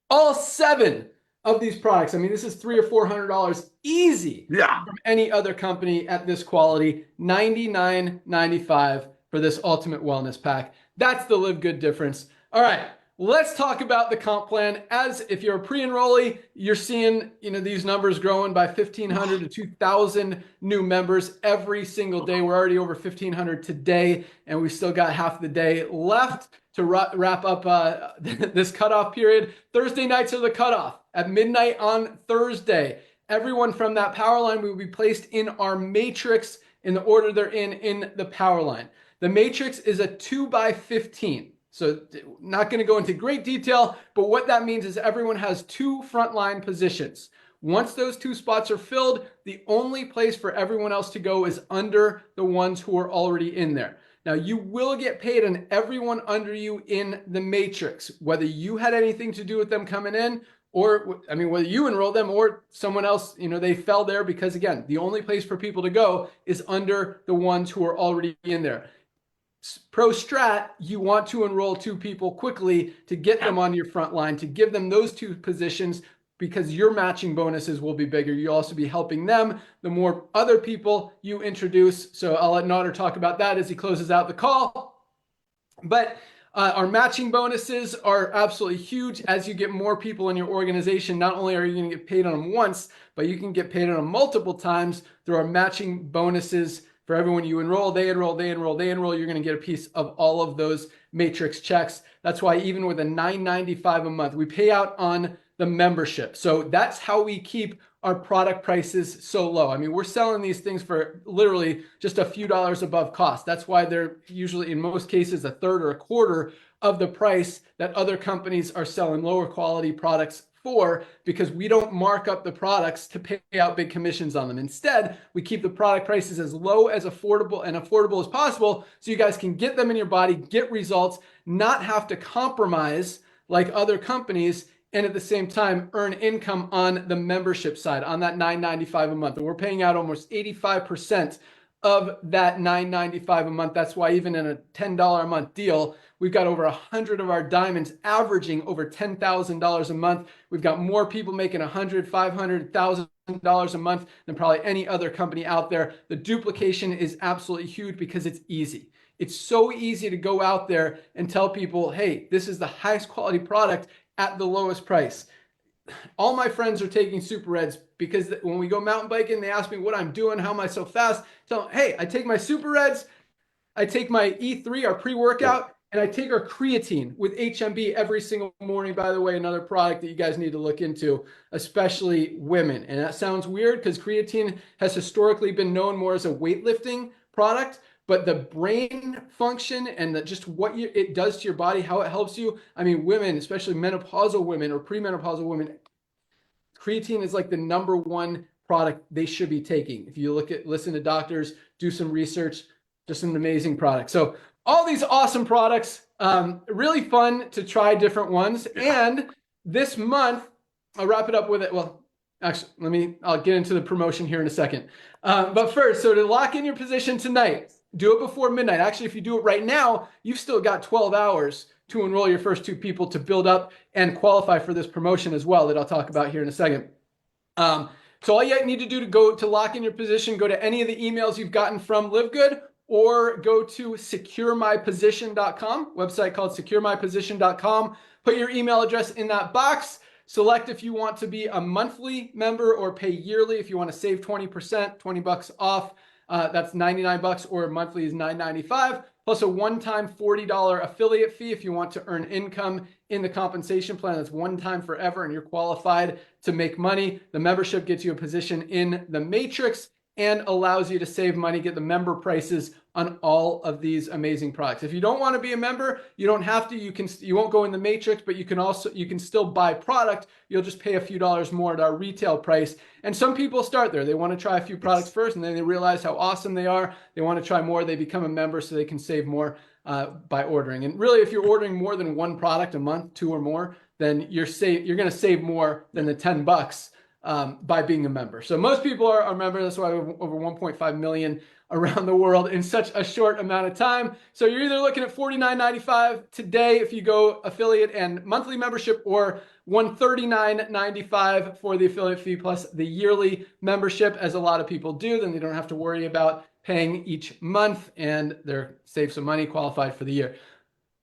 all 7 of these products, this is $300 or $400 easy from any other company at this quality. $99.95 for this Ultimate Wellness Pack. That's the Live Good difference. All right, let's talk about the comp plan. As if you're a pre-enrollee, you're seeing these numbers growing by 1,500 to 2,000 new members every single day. We're already over 1,500 today, and we still got half the day left to wrap up this cutoff period. Thursday nights are the cutoff. At midnight on Thursday, everyone from that power line will be placed in our matrix in the order they're in the power line. The matrix is a 2x15. So not going to go into great detail, but what that means is everyone has 2 frontline positions. Once those 2 spots are filled, the only place for everyone else to go is under the ones who are already in there. Now, you will get paid on everyone under you in the matrix, whether you had anything to do with them coming in, or whether you enrolled them or someone else, they fell there, because again, the only place for people to go is under the ones who are already in there. Pro strat, you want to enroll 2 people quickly to get them on your front line, to give them those 2 positions, because your matching bonuses will be bigger. You'll also be helping them the more other people you introduce. So I'll let Nader talk about that as he closes out the call. But our matching bonuses are absolutely huge. As you get more people in your organization, not only are you going to get paid on them once, but you can get paid on them multiple times through our matching bonuses. For everyone you enroll, they enroll, you're going to get a piece of all of those matrix checks. That's why even with a $9.95 a month, we pay out on the membership. So that's how we keep our product prices so low. We're selling these things for literally just a few dollars above cost. That's why they're usually, in most cases, a third or a quarter of the price that other companies are selling lower quality products for, because we don't mark up the products to pay out big commissions on them. Instead, we keep the product prices as low as affordable as possible, so you guys can get them in your body, get results, not have to compromise like other companies, and at the same time earn income on the membership side, on that $9.95 a month. And we're paying out almost 85% of that $9.95 a month. That's why even in a $10 a month deal, we've got over 100 of our diamonds averaging over $10,000 a month. We've got more people making $100,000, $500,000 a month than probably any other company out there. The duplication is absolutely huge because it's easy. It's so easy to go out there and tell people, hey, this is the highest quality product at the lowest price. all my friends are taking Super Reds because when we go mountain biking, they ask me what I'm doing, how am I so fast? So, hey, I take my Super Reds, I take my E3, our pre-workout, and I take our creatine with HMB every single morning. By the way, another product that you guys need to look into, especially women. And that sounds weird because creatine has historically been known more as a weightlifting product, but the brain function and just what it does to your body, how it helps you. I mean, women, especially menopausal women or premenopausal women, creatine is like the #1 product they should be taking. If you listen to doctors, do some research, just an amazing product. So all these awesome products, really fun to try different ones. And this month, I'll wrap it up with it. Well, actually, I'll get into the promotion here in a second. But first, so to lock in your position tonight, do it before midnight. Actually, if you do it right now, you've still got 12 hours to enroll your first 2 people to build up and qualify for this promotion as well that I'll talk about here in a second. So all you need to do to lock in your position, go to any of the emails you've gotten from LiveGood, or go to securemyposition.com, website called securemyposition.com. Put your email address in that box. Select if you want to be a monthly member or pay yearly. If you want to save 20%, $20 off, that's $99, or monthly is $9.95, plus a one-time $40 affiliate fee if you want to earn income in the compensation plan. That's one time forever, and you're qualified to make money. The membership gets you a position in the matrix and allows you to save money, get the member prices on all of these amazing products. If you don't want to be a member, you don't have to. You won't go in the matrix, but you can still buy product. You'll just pay a few dollars more at our retail price. And some people start there. They want to try a few products first, and then they realize how awesome they are. They want to try more. They become a member so they can save more by ordering. And really, if you're ordering more than 1 product a month, 2 or more, then you're going to save more than the $10 by being a member. So most people are members. That's why we have over 1.5 million around the world in such a short amount of time. So you're either looking at $49.95 today if you go affiliate and monthly membership, or $139.95 for the affiliate fee plus the yearly membership, as a lot of people do. Then they don't have to worry about paying each month, and they're save some money, qualified for the year.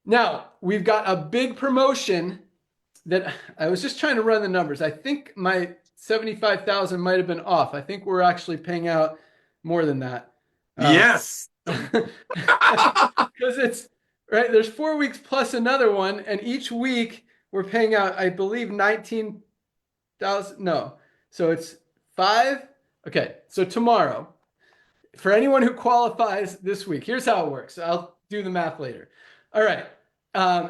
Now, we've got a big promotion that I was just trying to run the numbers. I think my 75,000 might have been off. I think we're actually paying out more than that. Yes. Because it's right. There's 4 weeks plus another one, and each week we're paying out, I believe, 19,000. No, so it's 5. Okay, so tomorrow, for anyone who qualifies this week, here's how it works. I'll do the math later. All right.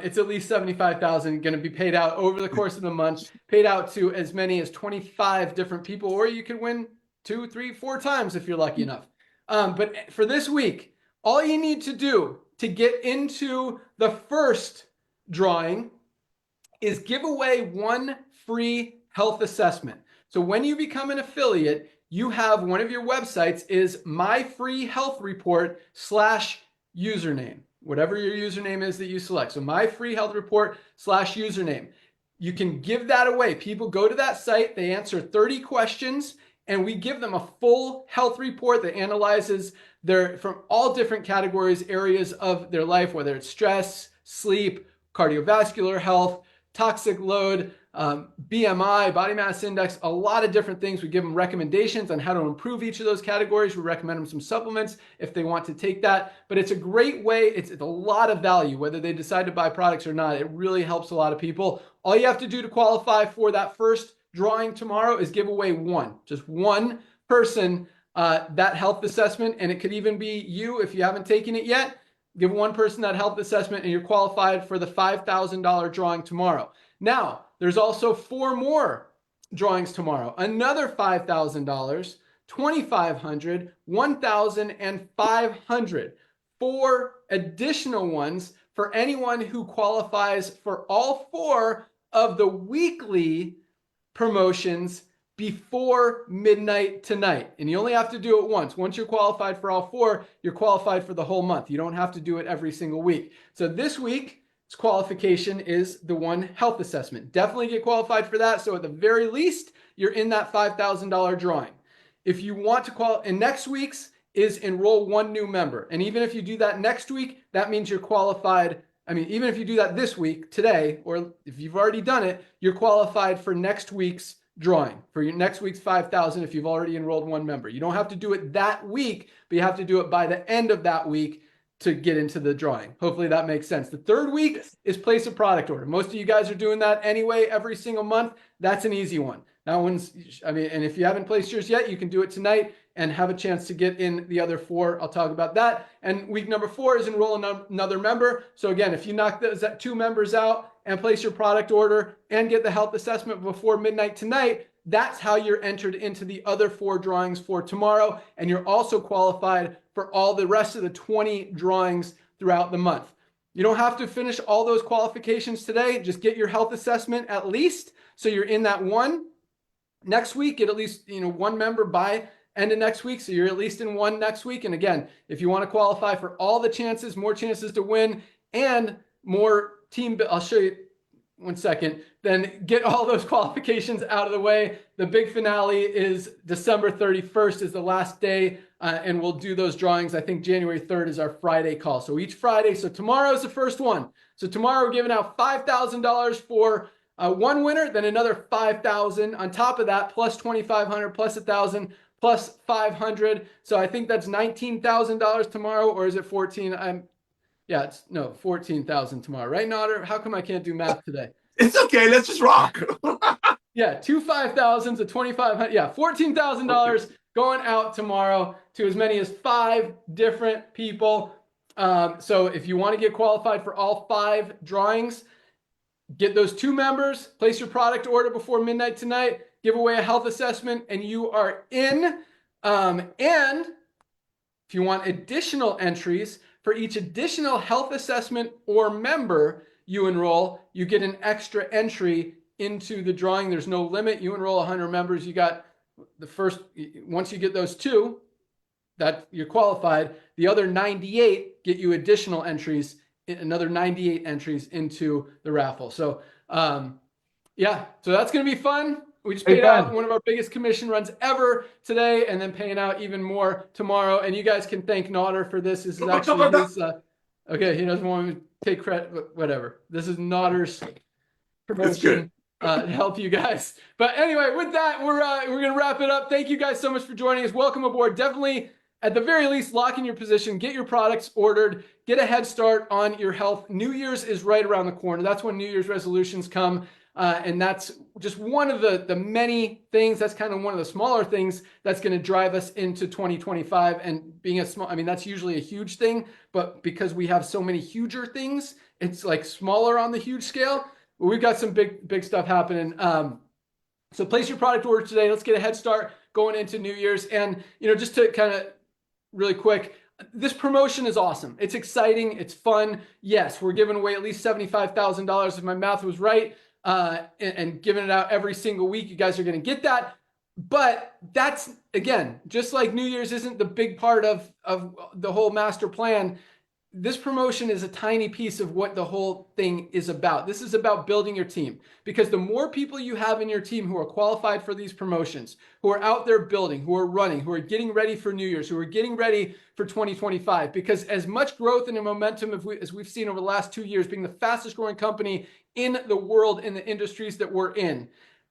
It's at least 75,000 going to be paid out over the course of the month, paid out to as many as 25 different people, or you can win 2, 3, 4 times if you're lucky enough. But for this week, all you need to do to get into the first drawing is give away 1 free health assessment. So when you become an affiliate, you have one of your websites is myfreehealthreport/username. Whatever your username is that you select. So myfreehealthreport/username. You can give that away. People go to that site, they answer 30 questions, and we give them a full health report that analyzes from all different categories, areas of their life, whether it's stress, sleep, cardiovascular health, toxic load, BMI, body mass index, a lot of different things. We give them recommendations on how to improve each of those categories. We recommend them some supplements if they want to take that. But it's a great way. It's a lot of value, whether they decide to buy products or not. It really helps a lot of people. All you have to do to qualify for that first drawing tomorrow is give away just one person that health assessment. And it could even be you if you haven't taken it yet. Give one person that health assessment and you're qualified for the $5,000 drawing tomorrow. Now, there's also 4 more drawings tomorrow. Another $5,000, $2,500, $1,000, and $500. 4 additional ones for anyone who qualifies for all 4 of the weekly promotions before midnight tonight. And you only have to do it once. Once you're qualified for all 4, you're qualified for the whole month. You don't have to do it every single week. So this week's qualification is the 1 health assessment. Definitely get qualified for that. So at the very least, you're in that $5,000 drawing. If you want to qualify, and next week's is enroll 1 new member. And even if you do that next week, that means you're qualified I mean, even if you do that this week, today, or if you've already done it, you're qualified for next week's drawing, for your next week's 5,000 if you've already enrolled one member. You don't have to do it that week, but you have to do it by the end of that week to get into the drawing. Hopefully that makes sense. The third week is place a product order. Most of you guys are doing that anyway every single month. That's an easy one. That one's, I mean, and if you haven't placed yours yet, you can do it tonight and have a chance to get in the other 4. I'll talk about that. And week number 4 is enroll another member. So again, if you knock those 2 members out and place your product order and get the health assessment before midnight tonight, that's how you're entered into the other 4 drawings for tomorrow. And you're also qualified for all the rest of the 20 drawings throughout the month. You don't have to finish all those qualifications today. Just get your health assessment at least, so you're in that one. Next week, get at least 1 member by end of next week, so you're at least in 1 next week. And again, if you want to qualify for all the chances, more chances to win, and more team, I'll show you 1 second, then get all those qualifications out of the way. The big finale is December 31st is the last day, and we'll do those drawings. I think January 3rd is our Friday call. So each Friday, so tomorrow is the first one. So tomorrow we're giving out $5,000 for 1 winner, then another 5,000 on top of that, plus 2,500, plus 1,000, plus 500. So I think that's $19,000 tomorrow, or is it 14? Yeah, it's no 14,000 tomorrow, right, Nodder? How come I can't do math today? It's okay. Let's just rock. Yeah, 2 5,000s, a 2,500. Yeah, $14,000 going out tomorrow to as many as 5 different people. So if you want to get qualified for all 5 drawings, get those 2 members, place your product order before midnight tonight, give away a health assessment, and you are in. And if you want additional entries, for each additional health assessment or member you enroll, you get an extra entry into the drawing. There's no limit. You enroll 100 members. You got the first, once you get those 2, that you're qualified. The other 98 get you additional entries, another 98 entries into the raffle. So yeah, so that's going to be fun. We just paid out one of our biggest commission runs ever today, and then paying out even more tomorrow. And you guys can thank Nodder for this. This is actually his, okay, he doesn't want me to take credit, but whatever. This is Nodder's promotion to help you guys. But anyway, with that, we're going to wrap it up. Thank you guys so much for joining us. Welcome aboard. Definitely, at the very least, lock in your position, get your products ordered, get a head start on your health. New Year's is right around the corner. That's when New Year's resolutions come. And that's just one of the many things. That's kind of one of the smaller things that's going to drive us into 2025. And being a small, I mean, that's usually a huge thing, but because we have so many huger things, it's like smaller on the huge scale. But we've got some big stuff happening. So place your product order today. Let's get a head start going into New Year's. And, just to kind of really quick, this promotion is awesome. It's exciting. It's fun. Yes, we're giving away at least $75,000 if my math was right. And giving it out every single week. You guys are going to get that. But that's, again, just like New Year's isn't the big part of the whole master plan. This promotion is a tiny piece of what the whole thing is about. This is about building your team, because the more people you have in your team who are qualified for these promotions, who are out there building, who are running, who are getting ready for New Year's, who are getting ready for 2025, because as much growth and momentum as we've seen over the last 2 years, being the fastest growing company in the world in the industries that we're in,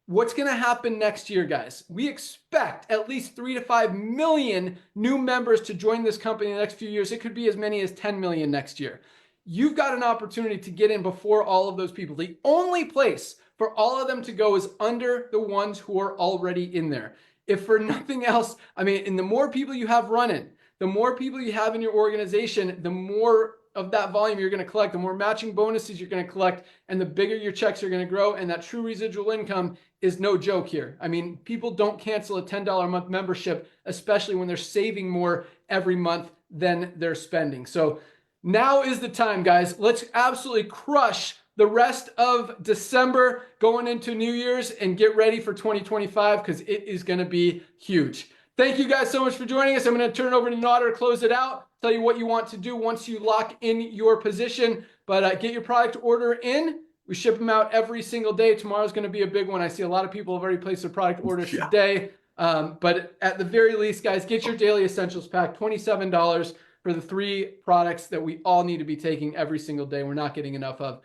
what's going to happen next year, guys? We expect at least 3 to 5 million new members to join this company in the next few years. It could be as many as 10 million next year. You've got an opportunity to get in before all of those people. The only place for all of them to go is under the ones who are already in there. If for nothing else, I mean, and the more people you have running, the more people you have in your organization, the more of that volume you're going to collect, the more matching bonuses you're going to collect, and the bigger your checks are going to grow. And that true residual income is no joke here. I mean, people don't cancel a $10 a month membership, especially when they're saving more every month than they're spending. So now is the time, guys. Let's absolutely crush the rest of December going into New Year's and get ready for 2025, because it is going to be huge. Thank you guys so much for joining us. I'm going to turn it over to Nodder to close it out, tell you what you want to do once you lock in your position. But get your product order in. We ship them out every single day. Tomorrow's going to be a big one. I see a lot of people have already placed their product orders today. But at the very least, guys, get your daily essentials pack, $27. for the 3 products that we all need to be taking every single day. We're not getting enough of.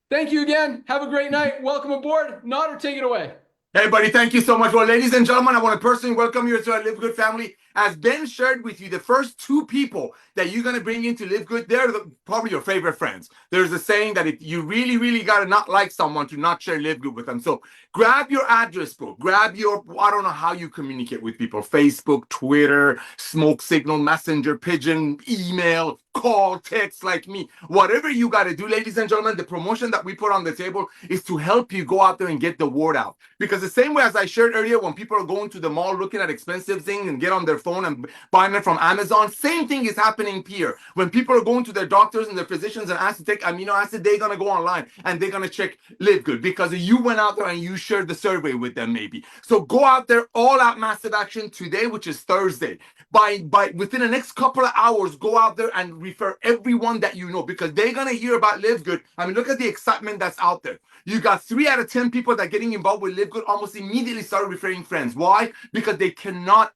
Thank you again. Have a great night. Welcome aboard. Nader, take it away. Hey, buddy, thank you so much. Well, ladies and gentlemen, I want to personally welcome you to our Live Good family. As Ben shared with you, the first 2 people that you're going to bring into Live Good, they're probably your favorite friends. There's a saying that if you really, really got to not like someone to not share Live Good with them. So grab your address book, grab your, I don't know how you communicate with people, Facebook, Twitter, smoke signal, messenger, pigeon, email, call, text like me, whatever you got to do, ladies and gentlemen. The promotion that we put on the table is to help you go out there and get the word out. Because the same way as I shared earlier, when people are going to the mall looking at expensive things and get on their phone and buying it from Amazon, same thing is happening here. When people are going to their doctors and their physicians and asked to take amino acid, they're going to go online and they're going to check Live Good because you went out there and you shared the survey with them maybe. So go out there, all out massive action today, which is Thursday. By within the next couple of hours, go out there and refer everyone that you know because they're going to hear about Live Good. I mean, look at the excitement that's out there. You got 3 out of 10 people that are getting involved with Live Good almost immediately started referring friends. Why? Because they cannot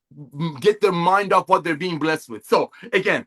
get their mind off what they're being blessed with. So again,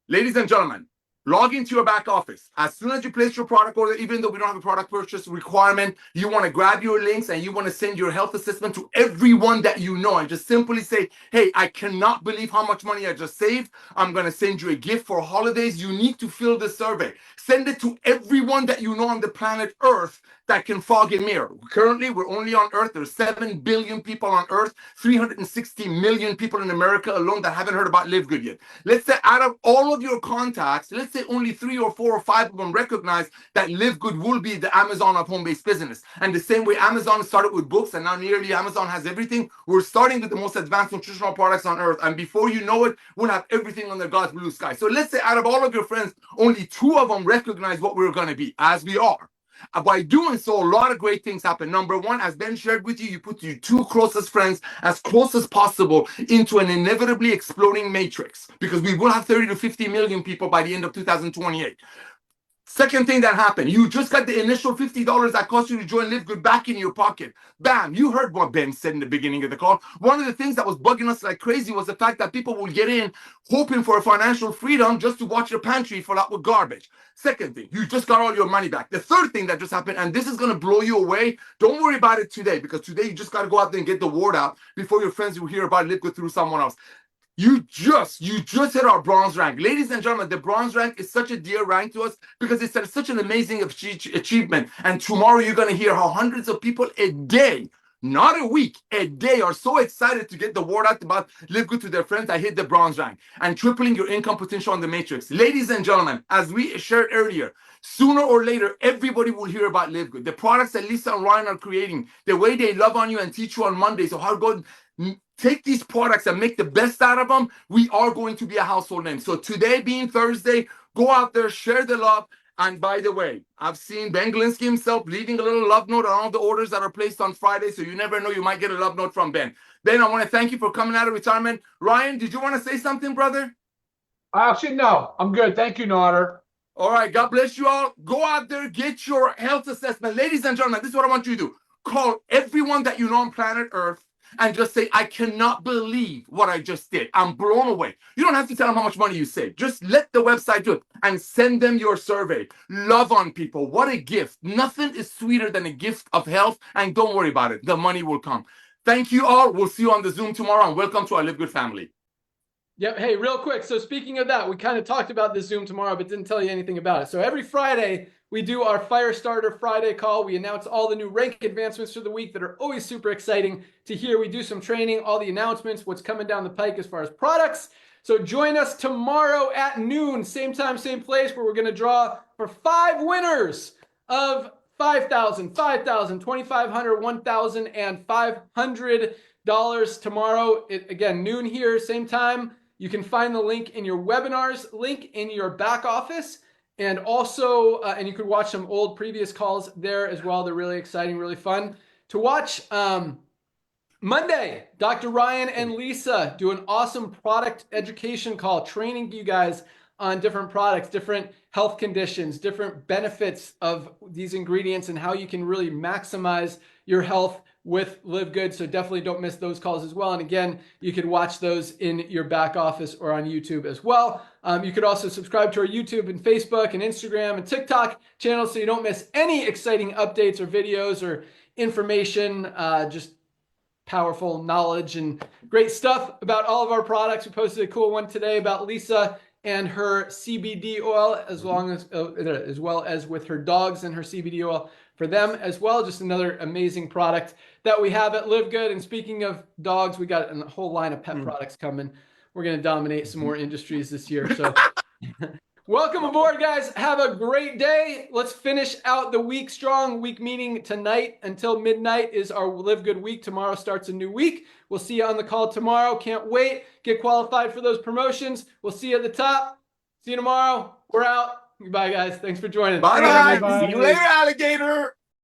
ladies and gentlemen, log into your back office. As soon as you place your product order, even though we don't have a product purchase requirement, you want to grab your links and you want to send your health assessment to everyone that you know and just simply say, hey, I cannot believe how much money I just saved. I'm going to send you a gift for holidays. You need to fill this survey. Send it to everyone that you know on the planet Earth that can fog a mirror. Currently, we're only on Earth. There's 7 billion people on Earth, 360 million people in America alone that haven't heard about Live Good yet. Let's say out of all of your contacts, let's say only 3 or 4 or 5 of them recognize that Live Good will be the Amazon of home-based business. And the same way Amazon started with books and now nearly Amazon has everything, we're starting with the most advanced nutritional products on Earth. And before you know it, we'll have everything under God's blue sky. So let's say out of all of your friends, only 2 of them recognize what we're going to be, as we are. By doing so, a lot of great things happen. Number 1, as Ben shared with you, you put your 2 closest friends as close as possible into an inevitably exploding matrix because we will have 30 to 50 million people by the end of 2028. Second thing that happened, you just got the initial $50 that cost you to join Live Good back in your pocket. Bam, you heard what Ben said in the beginning of the call. One of the things that was bugging us like crazy was the fact that people will get in hoping for a financial freedom just to watch your pantry fill out with garbage. Second thing, you just got all your money back. The third thing that just happened, and this is going to blow you away, don't worry about it today because today you just got to go out there and get the word out before your friends will hear about Live Good through someone else. You just hit our bronze rank. Ladies and gentlemen, the bronze rank is such a dear rank to us because it's such an amazing achievement. And tomorrow you're going to hear how hundreds of people a day, not a week, a day are so excited to get the word out about Live Good to their friends. I hit the bronze rank and tripling your income potential on the matrix. Ladies and gentlemen, as we shared earlier, sooner or later, everybody will hear about Live Good. The products that Lisa and Ryan are creating, the way they love on you and teach you on Monday. So how good. Take these products and make the best out of them. We are going to be a household name. So today being Thursday, go out there, share the love. And by the way, I've seen Ben Glinsky himself leaving a little love note on all the orders that are placed on Friday. So you never know, you might get a love note from Ben. Ben, I want to thank you for coming out of retirement. Ryan, did you want to say something, brother? Actually, no, I'm good. Thank you, Nader. All right, God bless you all. Go out there, get your health assessment. Ladies and gentlemen, this is what I want you to do. Call everyone that you know on planet Earth and just say, I cannot believe what I just did. I'm blown away. You don't have to tell them how much money you saved. Just let the website do it and send them your survey. Love on people. What a gift. Nothing is sweeter than a gift of health. And don't worry about it. The money will come. Thank you all. We'll see you on the Zoom tomorrow. And welcome to our Live Good family. Yep. Hey, real quick. So speaking of that, we kind of talked about the Zoom tomorrow, but didn't tell you anything about it. So every Friday, we do our Fire Starter Friday call. We announce all the new rank advancements for the week that are always super exciting to hear. We do some training, all the announcements, what's coming down the pike as far as products. So join us tomorrow at noon, same time, same place, where we're going to draw for 5 winners of $5,000, $5,000, $2,500, $1,000, and $500 tomorrow. Again, noon here, same time. You can find the link in your webinars, link in your back office. And also, and you could watch some old previous calls there as well. They're really exciting, really fun to watch. Monday, Dr. Ryan and Lisa do an awesome product education call, training you guys on different products, different health conditions, different benefits of these ingredients, and how you can really maximize your health with Live Good. So definitely don't miss those calls as well. And again, you can watch those in your back office or on YouTube as well. You could also subscribe to our YouTube and Facebook and Instagram and TikTok channels so you don't miss any exciting updates or videos or information, just powerful knowledge and great stuff about all of our products. We posted a cool one today about Lisa and her CBD oil, as well as with her dogs and her CBD oil for them as well. Just another amazing product that we have at Live Good. And speaking of dogs, we got a whole line of pet products coming. We're going to dominate some more industries this year. So welcome aboard, guys. Have a great day. Let's finish out the week strong. Week meeting tonight until midnight is our Live Good week. Tomorrow starts a new week. We'll see you on the call tomorrow. Can't wait. Get qualified for those promotions. We'll see you at the top. See you tomorrow. We're out. Goodbye, guys. Thanks for joining. Bye-bye. Bye. See you later, alligator.